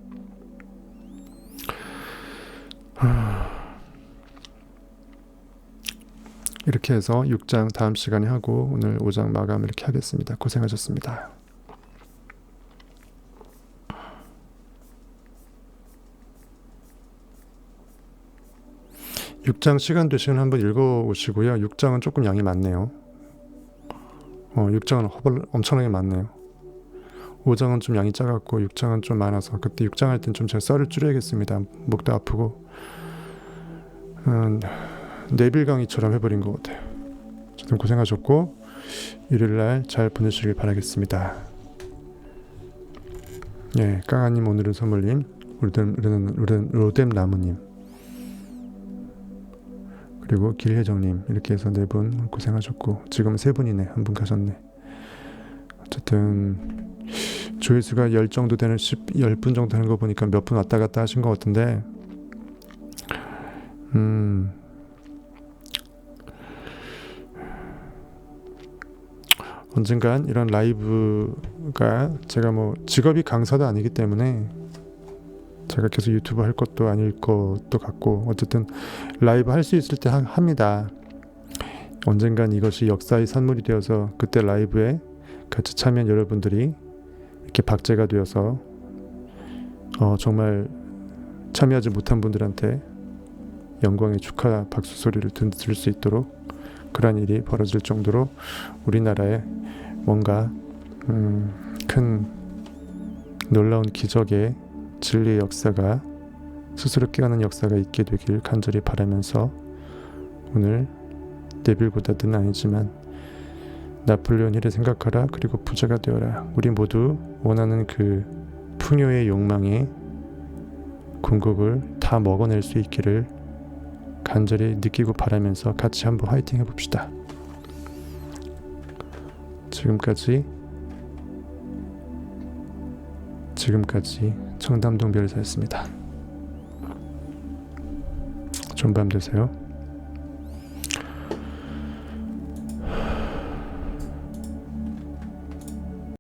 이렇게 해서 6장 다음 시간에 하고 오늘 5장 마감 이렇게 하겠습니다. 고생하셨습니다. 육 장 시간 되시면 한번 읽어오시고요. 6장은 조금 양이 많네요. 6장은 엄청나게 많네요. 5장은 좀 양이 작았고 6장은 좀 많아서, 그때 6장 할 땐 좀 제가 썰을 줄여야겠습니다. 목도 아프고 내빌 강의처럼 해버린 것 같아요. 어쨌든 고생하셨고 일요일날 잘 보내시길 바라겠습니다. 예, 깡아님 오늘은 선물님, 로뎀 나무님, 그리고 길혜정님, 이렇게 해서 4분 고생하셨고, 지금 3분이네. 한 분 가셨네. 어쨌든 조회수가 10 정도 되는 10분 정도 되는 거 보니까 몇 분 왔다 갔다 하신 것 같은데, 언젠간 이런 라이브가, 제가 뭐 직업이 강사도 아니기 때문에 제가 계속 유튜브 할 것도 아닐 것도 같고, 어쨌든 라이브 할 수 있을 때 합니다. 언젠간 이것이 역사의 산물이 되어서 그때 라이브에 같이 참여한 여러분들이 이렇게 박제가 되어서 정말 참여하지 못한 분들한테 영광의 축하 박수 소리를 들을 수 있도록, 그러한 일이 벌어질 정도로 우리나라에 뭔가 큰 놀라운 기적의 진리의 역사가, 스스로 깨어나는 역사가 있게 되길 간절히 바라면서, 오늘 네빌 고다드는 아니지만 나폴레온 힐을 생각하라, 그리고 부자가 되어라. 우리 모두 원하는 그 풍요의 욕망의 궁극을 다 먹어낼 수 있기를 간절히 느끼고 바라면서 같이 한번 화이팅 해봅시다. 지금까지 청담동 별사였습니다. 좋은 밤 되세요.